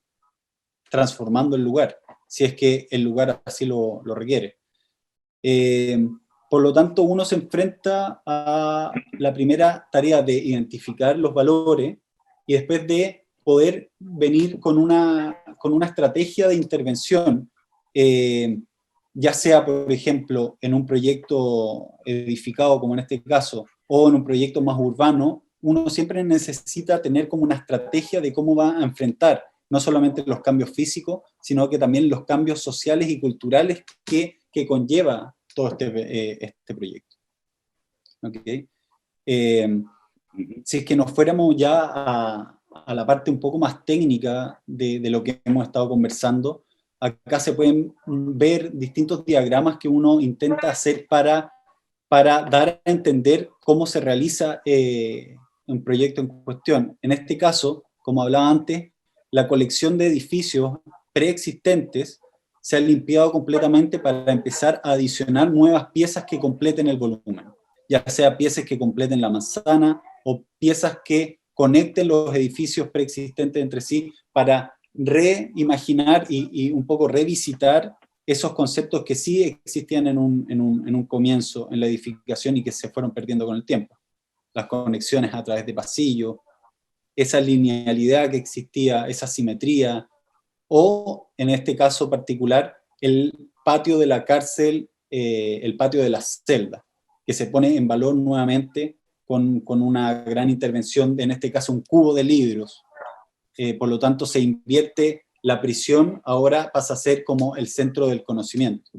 transformando el lugar, si es que el lugar así lo requiere. Por lo tanto, uno se enfrenta a la primera tarea de identificar los valores y después de poder venir con una estrategia de intervención, ya sea, por ejemplo, en un proyecto edificado, como en este caso, o en un proyecto más urbano, uno siempre necesita tener como una estrategia de cómo va a enfrentar no solamente los cambios físicos, sino que también los cambios sociales y culturales que conlleva todo este proyecto. ¿Okay? Si es que nos fuéramos ya a la parte un poco más técnica de lo que hemos estado conversando, acá se pueden ver distintos diagramas que uno intenta hacer para dar a entender cómo se realiza un proyecto en cuestión. En este caso, como hablaba antes, la colección de edificios preexistentes se ha limpiado completamente para empezar a adicionar nuevas piezas que completen el volumen, ya sea piezas que completen la manzana o piezas que conecten los edificios preexistentes entre sí para reimaginar y un poco revisitar esos conceptos que sí existían en un comienzo en la edificación y que se fueron perdiendo con el tiempo. Las conexiones a través de pasillos, esa linealidad que existía, esa simetría, o en este caso particular, el patio de la cárcel, el patio de las celdas, que se pone en valor nuevamente con una gran intervención, en este caso un cubo de libros. Por lo tanto, se invierte la prisión, ahora pasa a ser como el centro del conocimiento.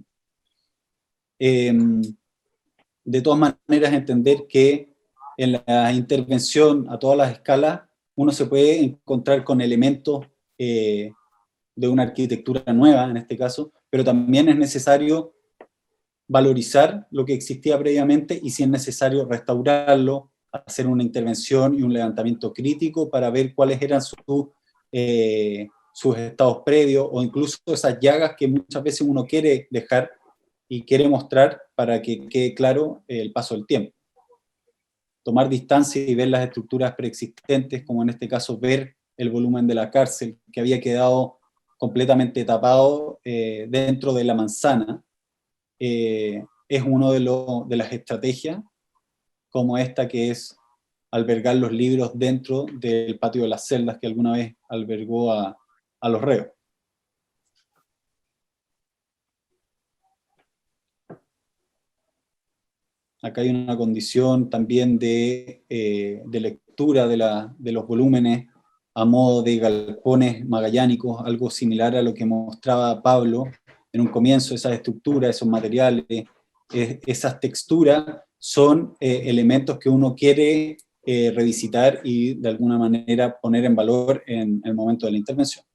De todas maneras, entender que en la intervención a todas las escalas, uno se puede encontrar con elementos de una arquitectura nueva, en este caso, pero también es necesario valorizar lo que existía previamente y si es necesario restaurarlo, hacer una intervención y un levantamiento crítico para ver cuáles eran sus estados previos o incluso esas llagas que muchas veces uno quiere dejar y quiere mostrar para que quede claro el paso del tiempo. Tomar distancia y ver las estructuras preexistentes, como en este caso ver el volumen de la cárcel que había quedado completamente tapado dentro de la manzana, es una de las estrategias, como esta, que es albergar los libros dentro del patio de las celdas que alguna vez albergó a los reos. Acá hay una condición también de lectura de los volúmenes a modo de galpones magallánicos, algo similar a lo que mostraba Pablo en un comienzo. Esas estructuras, esos materiales, esas texturas son elementos que uno quiere revisitar y de alguna manera poner en valor en el momento de la intervención.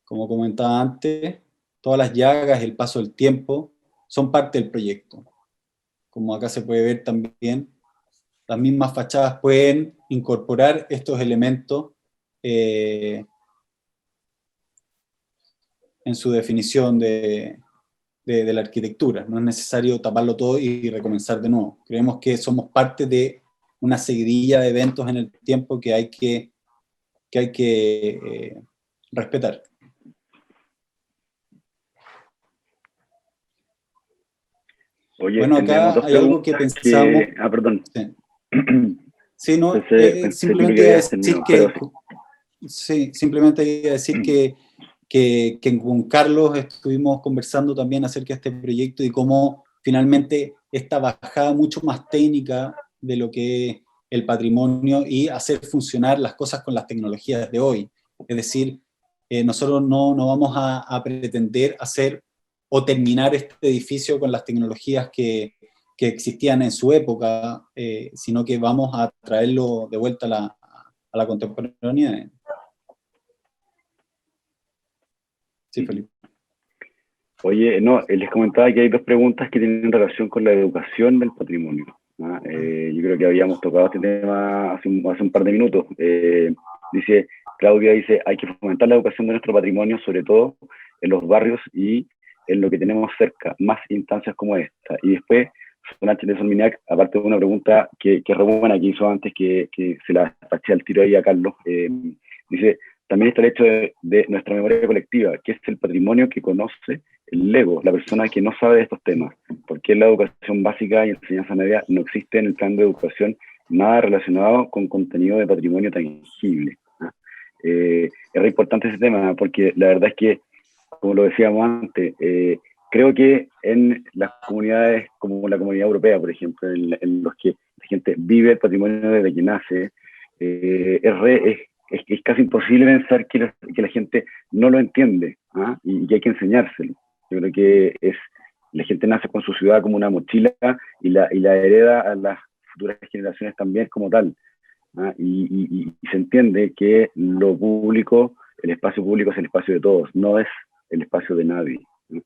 Como comentaba antes, todas las llagas, el paso del tiempo, son parte del proyecto. Como acá se puede ver también, las mismas fachadas pueden incorporar estos elementos en su definición de la arquitectura. No es necesario taparlo todo y recomenzar de nuevo. Creemos que somos parte de una seguidilla de eventos en el tiempo que hay que respetar. Oye, bueno, acá hay algo que pensamos... perdón. Sí, sí, no, pensé simplemente iba a decir que... Sí, simplemente iba a decir que con Carlos estuvimos conversando también acerca de este proyecto y cómo finalmente esta bajada mucho más técnica de lo que es el patrimonio y hacer funcionar las cosas con las tecnologías de hoy. Es decir, nosotros no vamos a pretender hacer o terminar este edificio con las tecnologías que existían en su época, sino que vamos a traerlo de vuelta a la contemporaneidad. Sí, Felipe. Oye, no, les comentaba que hay dos preguntas que tienen relación con la educación del patrimonio, ¿no? Yo creo que habíamos tocado este tema hace un par de minutos. Claudia dice, hay que fomentar la educación de nuestro patrimonio, sobre todo en los barrios y en lo que tenemos cerca, más instancias como esta. Y después, Sánchez de Solminac, aparte de una pregunta que es re buena, que hizo antes, que se la taché al tiro ahí a Carlos, dice, también está el hecho de nuestra memoria colectiva, que es el patrimonio que conoce el lego, la persona que no sabe de estos temas, porque en la educación básica y enseñanza media no existe en el plan de educación nada relacionado con contenido de patrimonio tangible, ¿no? Es re importante ese tema, porque la verdad es que, como lo decíamos antes, creo que en las comunidades como la comunidad europea, por ejemplo, en los que la gente vive el patrimonio desde que nace, es casi imposible pensar que la gente no lo entiende, ¿ah? Y que hay que enseñárselo. Yo creo que la gente nace con su ciudad como una mochila y la hereda a las futuras generaciones también como tal, ¿ah? Y se entiende que lo público, el espacio público es el espacio de todos, no es el espacio de nadie, ¿no?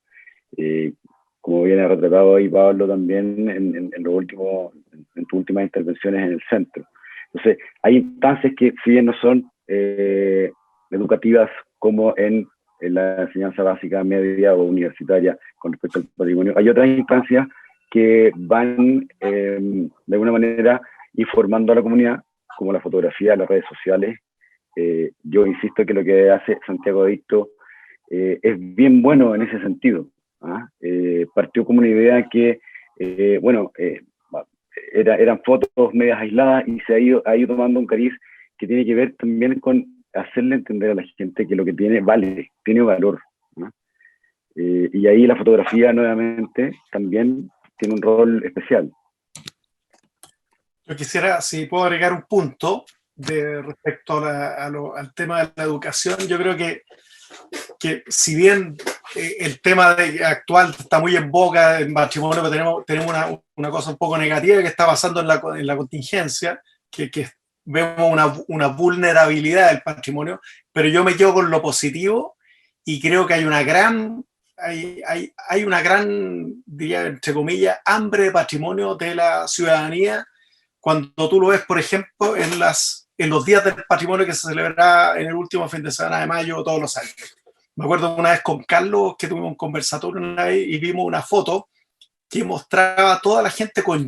Como viene retratado ahí Pablo también en tus últimas intervenciones en el centro. Entonces, hay instancias que si bien no son educativas como en la enseñanza básica, media o universitaria con respecto al patrimonio, hay otras instancias que van de alguna manera informando a la comunidad, como la fotografía, las redes sociales. Yo insisto que lo que hace Santiago Adicto es bien bueno en ese sentido, ¿ah? Partió como una idea que, eran fotos medias aisladas y se ha ido tomando un cariz que tiene que ver también con hacerle entender a la gente que lo que tiene tiene valor, ¿no? Y ahí la fotografía nuevamente también tiene un rol especial. Yo quisiera, si puedo agregar un punto respecto al tema de la educación. Yo creo que si bien el tema actual está muy en boga en patrimonio, pero tenemos una cosa un poco negativa que está pasando en la contingencia, que vemos una vulnerabilidad del patrimonio, pero yo me quedo con lo positivo y creo que hay una gran, diría, entre comillas, hambre de patrimonio de la ciudadanía, cuando tú lo ves, por ejemplo, en los días del patrimonio que se celebra en el último fin de semana de mayo todos los años. Me acuerdo una vez con Carlos que tuvimos un conversatorio una vez y vimos una foto que mostraba a toda la gente con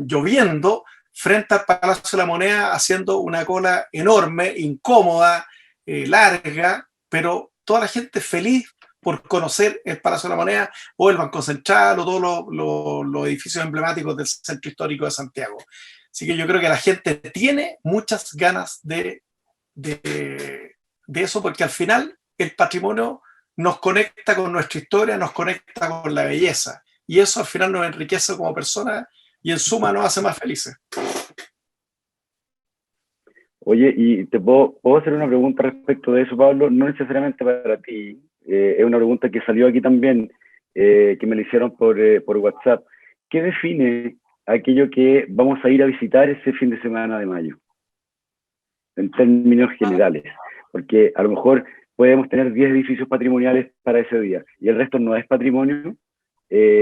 lloviendo frente al Palacio de la Moneda, haciendo una cola enorme, incómoda, larga, pero toda la gente feliz por conocer el Palacio de la Moneda o el Banco Central o todos los edificios emblemáticos del centro histórico de Santiago. Así que yo creo que la gente tiene muchas ganas de eso, porque al final el patrimonio nos conecta con nuestra historia, nos conecta con la belleza, y eso al final nos enriquece como personas y en suma nos hace más felices. Oye, y te puedo hacer una pregunta respecto de eso, Pablo, no necesariamente para ti, es una pregunta que salió aquí también, que me la hicieron por WhatsApp. ¿Qué define aquello que vamos a ir a visitar ese fin de semana de mayo? En términos generales, porque a lo mejor podemos tener 10 edificios patrimoniales para ese día, y el resto no es patrimonio.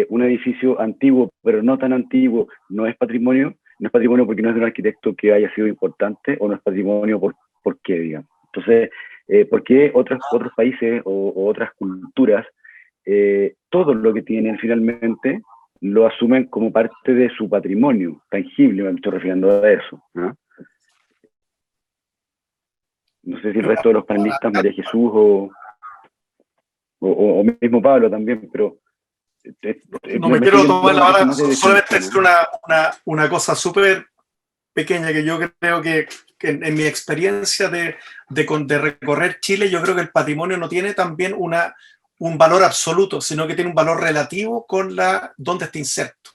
Un edificio antiguo, pero no tan antiguo, no es patrimonio porque no es de un arquitecto que haya sido importante, o no es patrimonio por qué, digamos. Entonces, ¿por qué otros países o otras culturas, todo lo que tienen finalmente lo asumen como parte de su patrimonio tangible? Me estoy refiriendo a eso, ¿no? No sé si el resto de los panelistas, María Jesús o mismo Pablo también, pero... No me quiero tomar la palabra, solamente decir una cosa súper pequeña, que yo creo que en mi experiencia de recorrer Chile, yo creo que el patrimonio no tiene también un valor absoluto, sino que tiene un valor relativo con dónde está inserto.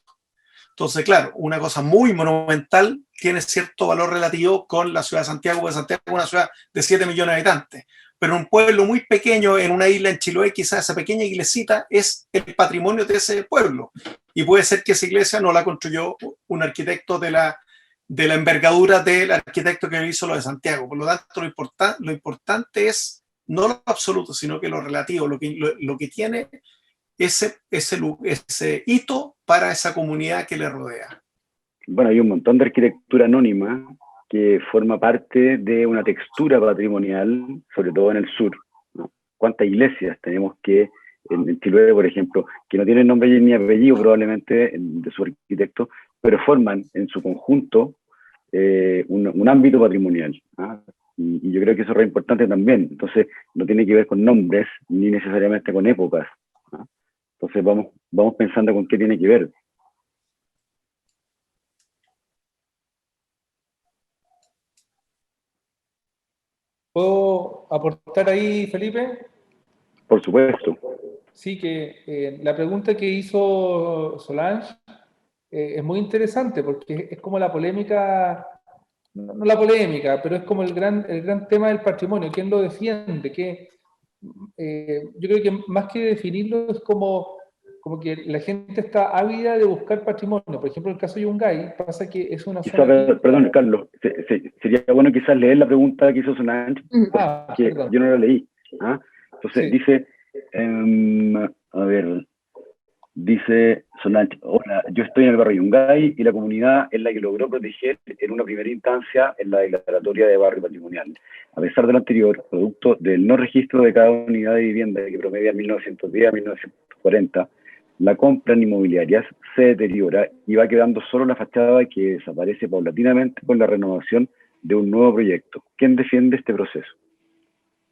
Entonces, claro, una cosa muy monumental tiene cierto valor relativo con la ciudad de Santiago, porque Santiago es una ciudad de 7 millones de habitantes. Pero un pueblo muy pequeño, en una isla en Chiloé, quizás esa pequeña iglesita es el patrimonio de ese pueblo. Y puede ser que esa iglesia no la construyó un arquitecto de la envergadura del arquitecto que hizo lo de Santiago. Por lo tanto, lo importante es no lo absoluto, sino que lo relativo, lo que tiene ese hito para esa comunidad que le rodea. Bueno, hay un montón de arquitectura anónima que forma parte de una textura patrimonial, sobre todo en el sur, ¿no? ¿Cuántas iglesias tenemos en Chiloé, por ejemplo, que no tienen nombre ni apellido probablemente de su arquitecto, pero forman en su conjunto un ámbito patrimonial, ¿no? Y yo creo que eso es re importante también. Entonces, no tiene que ver con nombres, ni necesariamente con épocas, ¿no? Entonces, vamos pensando con qué tiene que ver. ¿Puedo aportar ahí, Felipe? Por supuesto. Sí, que la pregunta que hizo Solange es muy interesante, porque es como la polémica, no la polémica, pero es como el gran tema del patrimonio. ¿Quién lo defiende? Yo creo que más que definirlo es como que la gente está ávida de buscar patrimonio. Por ejemplo, en el caso de Yungay, pasa que es una zona... Perdón, Carlos, sería bueno quizás leer la pregunta que hizo Solange, porque yo no la leí. ¿Ah? Entonces, sí. Dice, a ver, dice Solange: hola, yo estoy en el barrio Yungay y la comunidad es la que logró proteger en una primera instancia en la declaratoria de barrio patrimonial. A pesar de lo anterior, producto del no registro de cada unidad de vivienda que promedia 1910 a 1940, la compra en inmobiliarias se deteriora y va quedando solo la fachada, que desaparece paulatinamente con la renovación de un nuevo proyecto. ¿Quién defiende este proceso?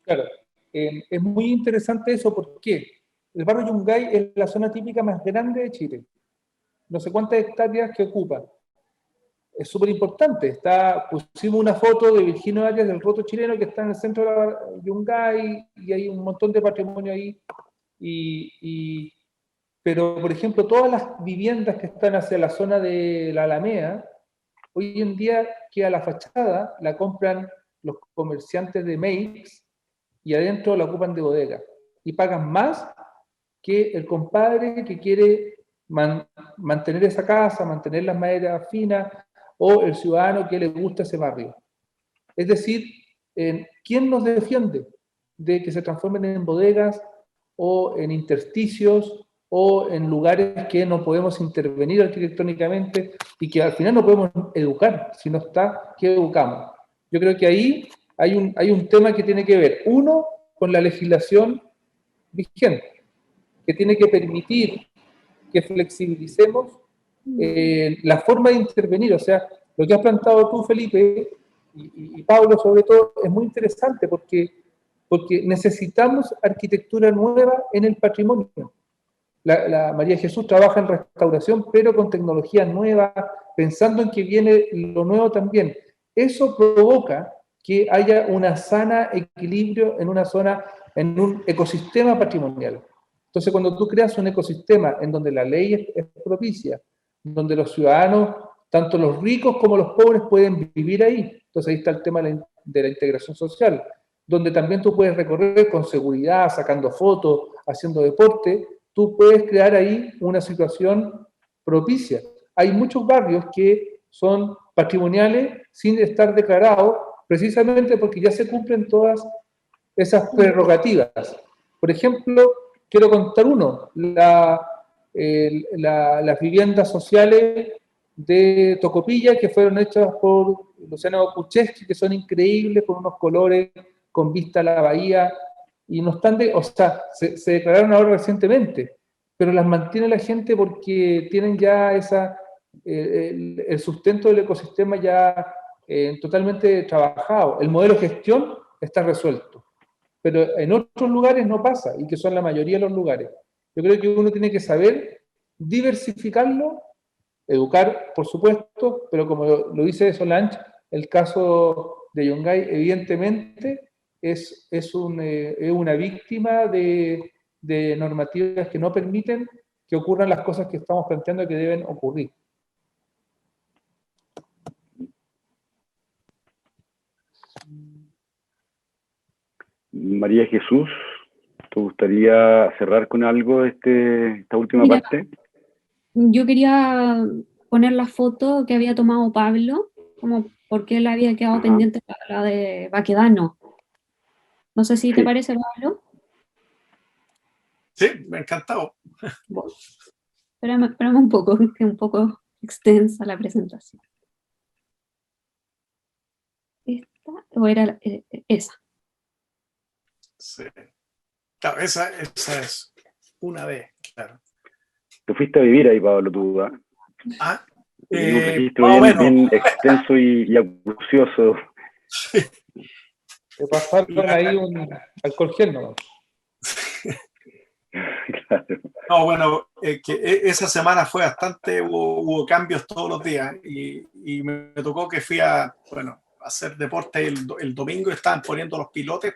Claro, es muy interesante eso. ¿Por qué? El barrio Yungay es la zona típica más grande de Chile. No sé cuántas hectáreas que ocupa. Es súper importante. Pusimos una foto de Virginio Arias del Roto chileno, que está en el centro de Yungay, y hay un montón de patrimonio ahí. Pero, por ejemplo, todas las viviendas que están hacia la zona de la Alameda, hoy en día queda la fachada, la compran los comerciantes de Meix y adentro la ocupan de bodega. Y pagan más que el compadre que quiere mantener esa casa, mantener las maderas finas, o el ciudadano que le gusta ese barrio. Es decir, ¿quién nos defiende de que se transformen en bodegas o en intersticios o en lugares que no podemos intervenir arquitectónicamente y que al final no podemos educar? Si no está, ¿qué educamos? Yo creo que ahí hay un tema que tiene que ver, uno, con la legislación vigente, que tiene que permitir que flexibilicemos la forma de intervenir. O sea, lo que has planteado tú, Felipe, y Pablo sobre todo, es muy interesante, porque porque necesitamos arquitectura nueva en el patrimonio. La María Jesús trabaja en restauración, pero con tecnología nueva, pensando en que viene lo nuevo también. Eso provoca que haya un sana equilibrio en una zona, en un ecosistema patrimonial. Entonces, cuando tú creas un ecosistema en donde la ley es propicia, donde los ciudadanos, tanto los ricos como los pobres, pueden vivir ahí, entonces ahí está el tema de la integración social, donde también tú puedes recorrer con seguridad, sacando fotos, haciendo deporte, tú puedes crear ahí una situación propicia. Hay muchos barrios que son patrimoniales sin estar declarados, precisamente porque ya se cumplen todas esas prerrogativas. Por ejemplo, quiero contar uno, las viviendas sociales de Tocopilla que fueron hechas por Luciano Kuczewski, que son increíbles, con unos colores, con vista a la bahía, y no están se declararon ahora recientemente, pero las mantiene la gente porque tienen ya el sustento del ecosistema ya totalmente trabajado. El modelo de gestión está resuelto, pero en otros lugares no pasa, y que son la mayoría de los lugares. Yo creo que uno tiene que saber diversificarlo, educar, por supuesto, pero como lo dice Solange, el caso de Yungay evidentemente es una víctima de normativas que no permiten que ocurran las cosas que estamos planteando que deben ocurrir. María Jesús, ¿te gustaría cerrar con algo esta última parte? Yo quería poner la foto que había tomado Pablo, como porque él había quedado pendiente la de Baquedano. No sé si te parece, Pablo. Sí, me ha encantado. Bueno, espérame un poco, que es un poco extensa la presentación. ¿Esta o era esa? Sí. Claro, esa es una vez, claro. Te fuiste a vivir ahí, Pablo, tú, ¿ah? Ah, un registro bien extenso y acucioso. Sí. Te pasaron ahí un alcohol gel, ¿no? Claro. No, bueno, que esa semana fue bastante, hubo cambios todos los días y me tocó que fui a hacer deporte el domingo y estaban poniendo los pilotes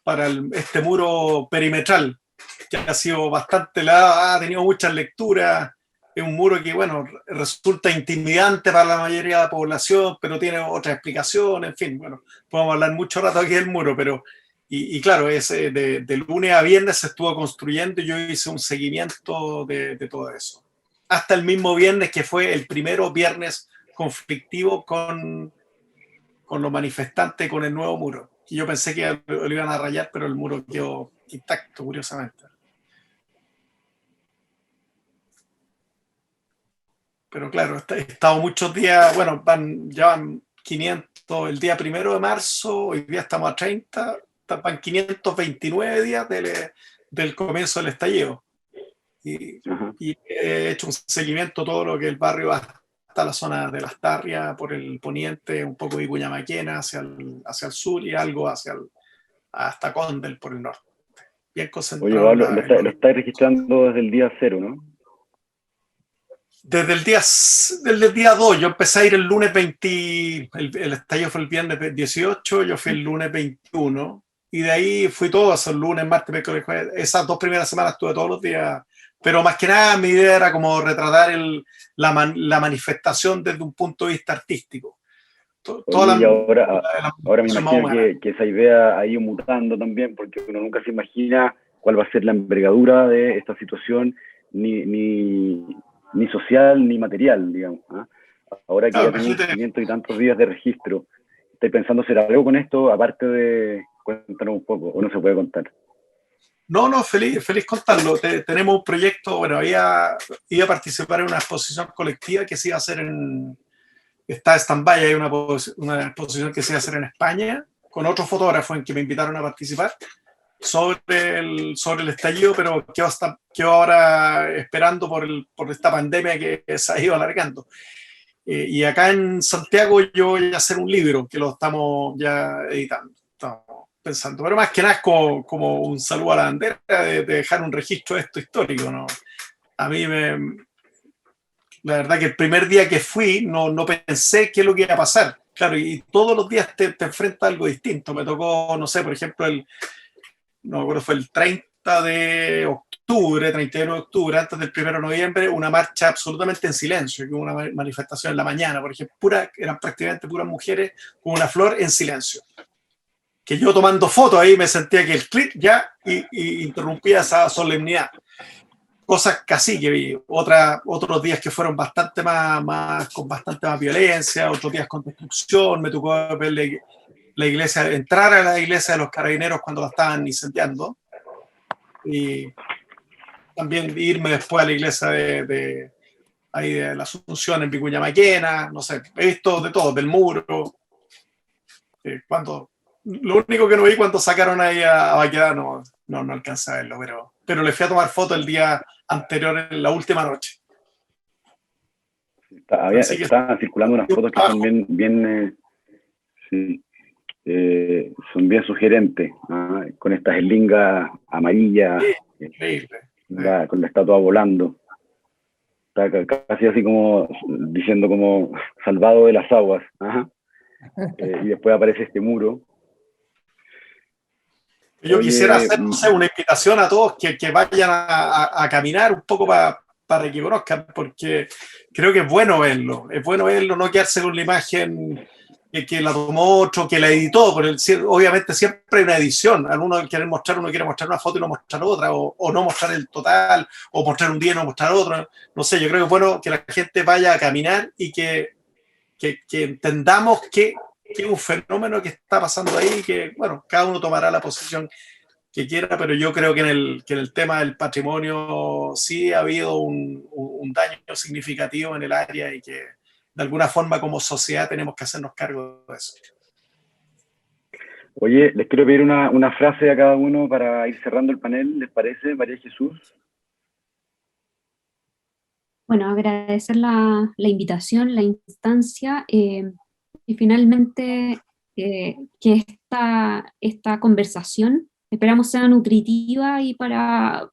para este muro perimetral, que ha sido bastante, ha tenido muchas lecturas. Es un muro que, resulta intimidante para la mayoría de la población, pero tiene otra explicación, en fin, podemos hablar mucho rato aquí del muro, pero, y claro, de lunes a viernes se estuvo construyendo y yo hice un seguimiento de todo eso. Hasta el mismo viernes, que fue el primero viernes conflictivo con los manifestantes, con el nuevo muro. Y yo pensé que lo iban a rayar, pero el muro quedó intacto, curiosamente. Pero claro, he estado muchos días, ya van 500, el día 1 de marzo, hoy día estamos a 30, van 529 días del comienzo del estallido. Y he hecho un seguimiento todo lo que el barrio hasta la zona de Las Tarrias, por el poniente, un poco de Cuñamaquena hacia el sur y algo hasta Condel por el norte. Bien concentrado. Oye, Pablo, lo estás registrando desde el día 0, ¿no? Desde el día 2, yo empecé a ir el lunes 20, el estallido fue el viernes 18, yo fui el lunes 21, y de ahí fui todos, el lunes, martes, miércoles, jueves. Esas 2 primeras semanas estuve todos los días, pero más que nada mi idea era como retratar la manifestación desde un punto de vista artístico. Oye, ahora me imagino que esa idea ha ido mutando también, porque uno nunca se imagina cuál va a ser la envergadura de esta situación, ni social ni material, digamos. ¿Eh? Ahora que ya tenemos 500 y tantos días de registro, ¿estáis pensando hacer algo con esto? Aparte de, cuéntanos un poco, o no se puede contar. No, feliz contarlo. Tenemos un proyecto, iba a participar en una exposición colectiva que se iba a hacer está stand-by, hay una exposición que se iba a hacer en España, con otros fotógrafos en que me invitaron a participar, sobre el estallido, pero quedo ahora esperando por esta pandemia que se ha ido alargando. Y acá en Santiago yo voy a hacer un libro que lo estamos ya editando. pensando. Pero más que nada es como un saludo a la bandera de dejar un registro de esto histórico, ¿no? A mí la verdad que el primer día que fui no pensé qué es lo que iba a pasar. Claro, y todos los días te enfrentas a algo distinto. Me tocó, no sé, por ejemplo, no me acuerdo, fue el 30 de octubre, 31 de octubre, antes del 1 de noviembre, una marcha absolutamente en silencio, que hubo una manifestación en la mañana, por ejemplo, eran prácticamente puras mujeres con una flor en silencio. Que yo tomando fotos ahí me sentía que el clic ya y interrumpía esa solemnidad. Cosas casi que vi, otros días que fueron bastante con bastante más violencia, otros días con destrucción, me tocó ver la iglesia, entrar a la iglesia de los carabineros cuando la estaban incendiando, y también irme después a la iglesia de la Asunción en Vicuña Maquena, no sé, he visto de todo, del muro, lo único que no vi cuando sacaron ahí a Baquedano, no alcancé a verlo, pero le fui a tomar foto el día anterior, en la última noche. Estaban circulando unas fotos que son son bien sugerentes, con estas eslingas amarillas, con la estatua volando. Está casi así como diciendo como salvado de las aguas. Y después aparece este muro. Yo quisiera hacer, no sé, una invitación a todos que vayan a caminar un poco para que conozcan, porque creo que es bueno verlo, no quedarse con la imagen que la tomó otro, que la editó, porque obviamente siempre hay una edición, uno quiere mostrar una foto y no mostrar otra, o no mostrar el total, o mostrar un día y no mostrar otro, no sé, yo creo que es bueno que la gente vaya a caminar y que entendamos que es un fenómeno que está pasando ahí y que, bueno, cada uno tomará la posición que quiera, pero yo creo que en el tema del patrimonio sí ha habido un daño significativo en el área y que de alguna forma como sociedad tenemos que hacernos cargo de eso. Oye, les quiero pedir una frase a cada uno para ir cerrando el panel, ¿les parece, María Jesús? Bueno, agradecer la invitación, la instancia, y finalmente que esta conversación esperamos sea nutritiva y para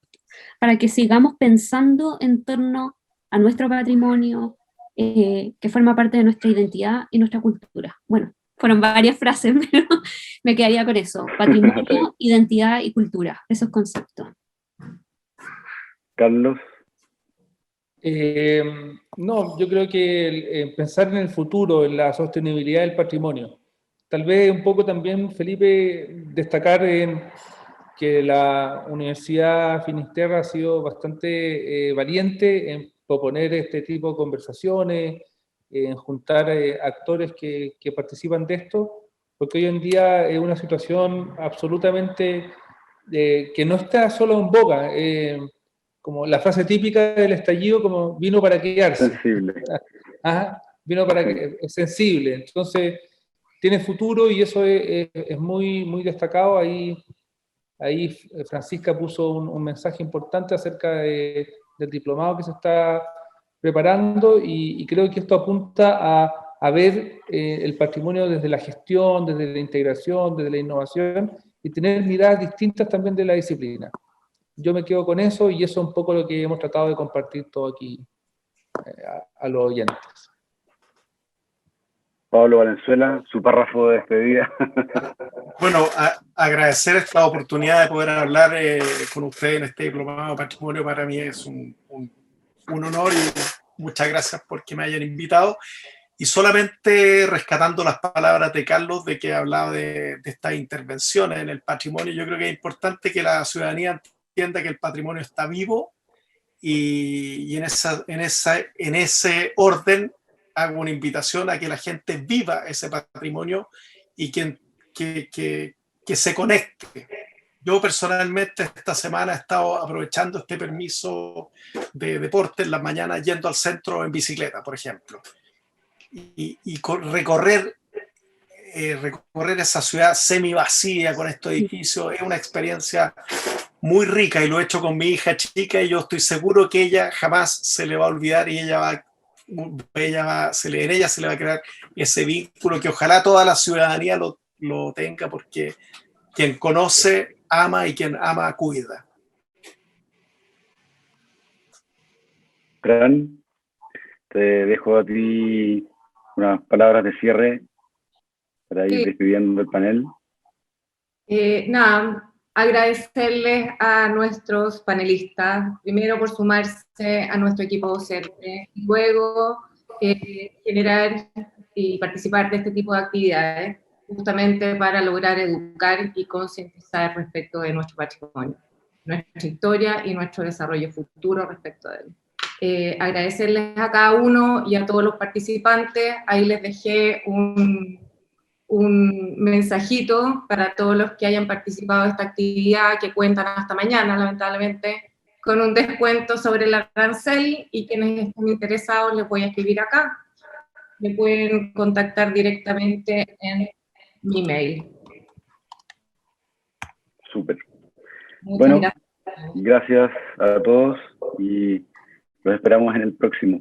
que sigamos pensando en torno a nuestro patrimonio, que forma parte de nuestra identidad y nuestra cultura. Bueno, fueron varias frases, pero me quedaría con eso: patrimonio, identidad y cultura, esos conceptos. Carlos. No, yo creo que pensar en el futuro, en la sostenibilidad del patrimonio. Tal vez un poco también, Felipe, destacar en que la Universidad Finisterra ha sido bastante valiente en proponer este tipo de conversaciones, en juntar actores que participan de esto, porque hoy en día es una situación absolutamente que no está solo en boga, como la frase típica del estallido, como vino para quedarse. Sensible. Es sensible, entonces tiene futuro y eso es muy, muy destacado. Ahí Francisca puso un mensaje importante acerca del diplomado que se está preparando y creo que esto apunta a ver el patrimonio desde la gestión, desde la integración, desde la innovación y tener miradas distintas también de la disciplina. Yo me quedo con eso y eso es un poco lo que hemos tratado de compartir todo aquí a los oyentes. Pablo Valenzuela, su párrafo de despedida. Bueno, agradecer esta oportunidad de poder hablar con ustedes en este diplomado de patrimonio. Para mí es un honor y muchas gracias por que me hayan invitado. Y solamente rescatando las palabras de Carlos, de que hablaba de estas intervenciones en el patrimonio, yo creo que es importante que la ciudadanía entienda que el patrimonio está vivo y en ese orden hago una invitación a que la gente viva ese patrimonio y que se conecte. Yo personalmente esta semana he estado aprovechando este permiso de deporte en las mañanas yendo al centro en bicicleta, por ejemplo. Y recorrer esa ciudad semi vacía con estos edificios es una experiencia muy rica y lo he hecho con mi hija chica y yo estoy seguro que ella jamás se le va a olvidar y en ella se le va a crear ese vínculo que ojalá toda la ciudadanía lo tenga, porque quien conoce, ama y quien ama, cuida. Fran, te dejo a ti unas palabras de cierre para ir Sí. despidiendo el panel. Nada, agradecerles a nuestros panelistas, primero por sumarse a nuestro equipo docente, y luego generar y participar de este tipo de actividades, justamente para lograr educar y concientizar respecto de nuestro patrimonio, nuestra historia y nuestro desarrollo futuro respecto de él. Agradecerles a cada uno y a todos los participantes. Ahí les dejé un mensajito para todos los que hayan participado de esta actividad, que cuentan hasta mañana, lamentablemente, con un descuento sobre el arancel, y quienes estén interesados les voy a escribir acá. Me pueden contactar directamente en mi mail. Súper. Muchas Bueno, gracias. gracias a todos y los esperamos en el próximo.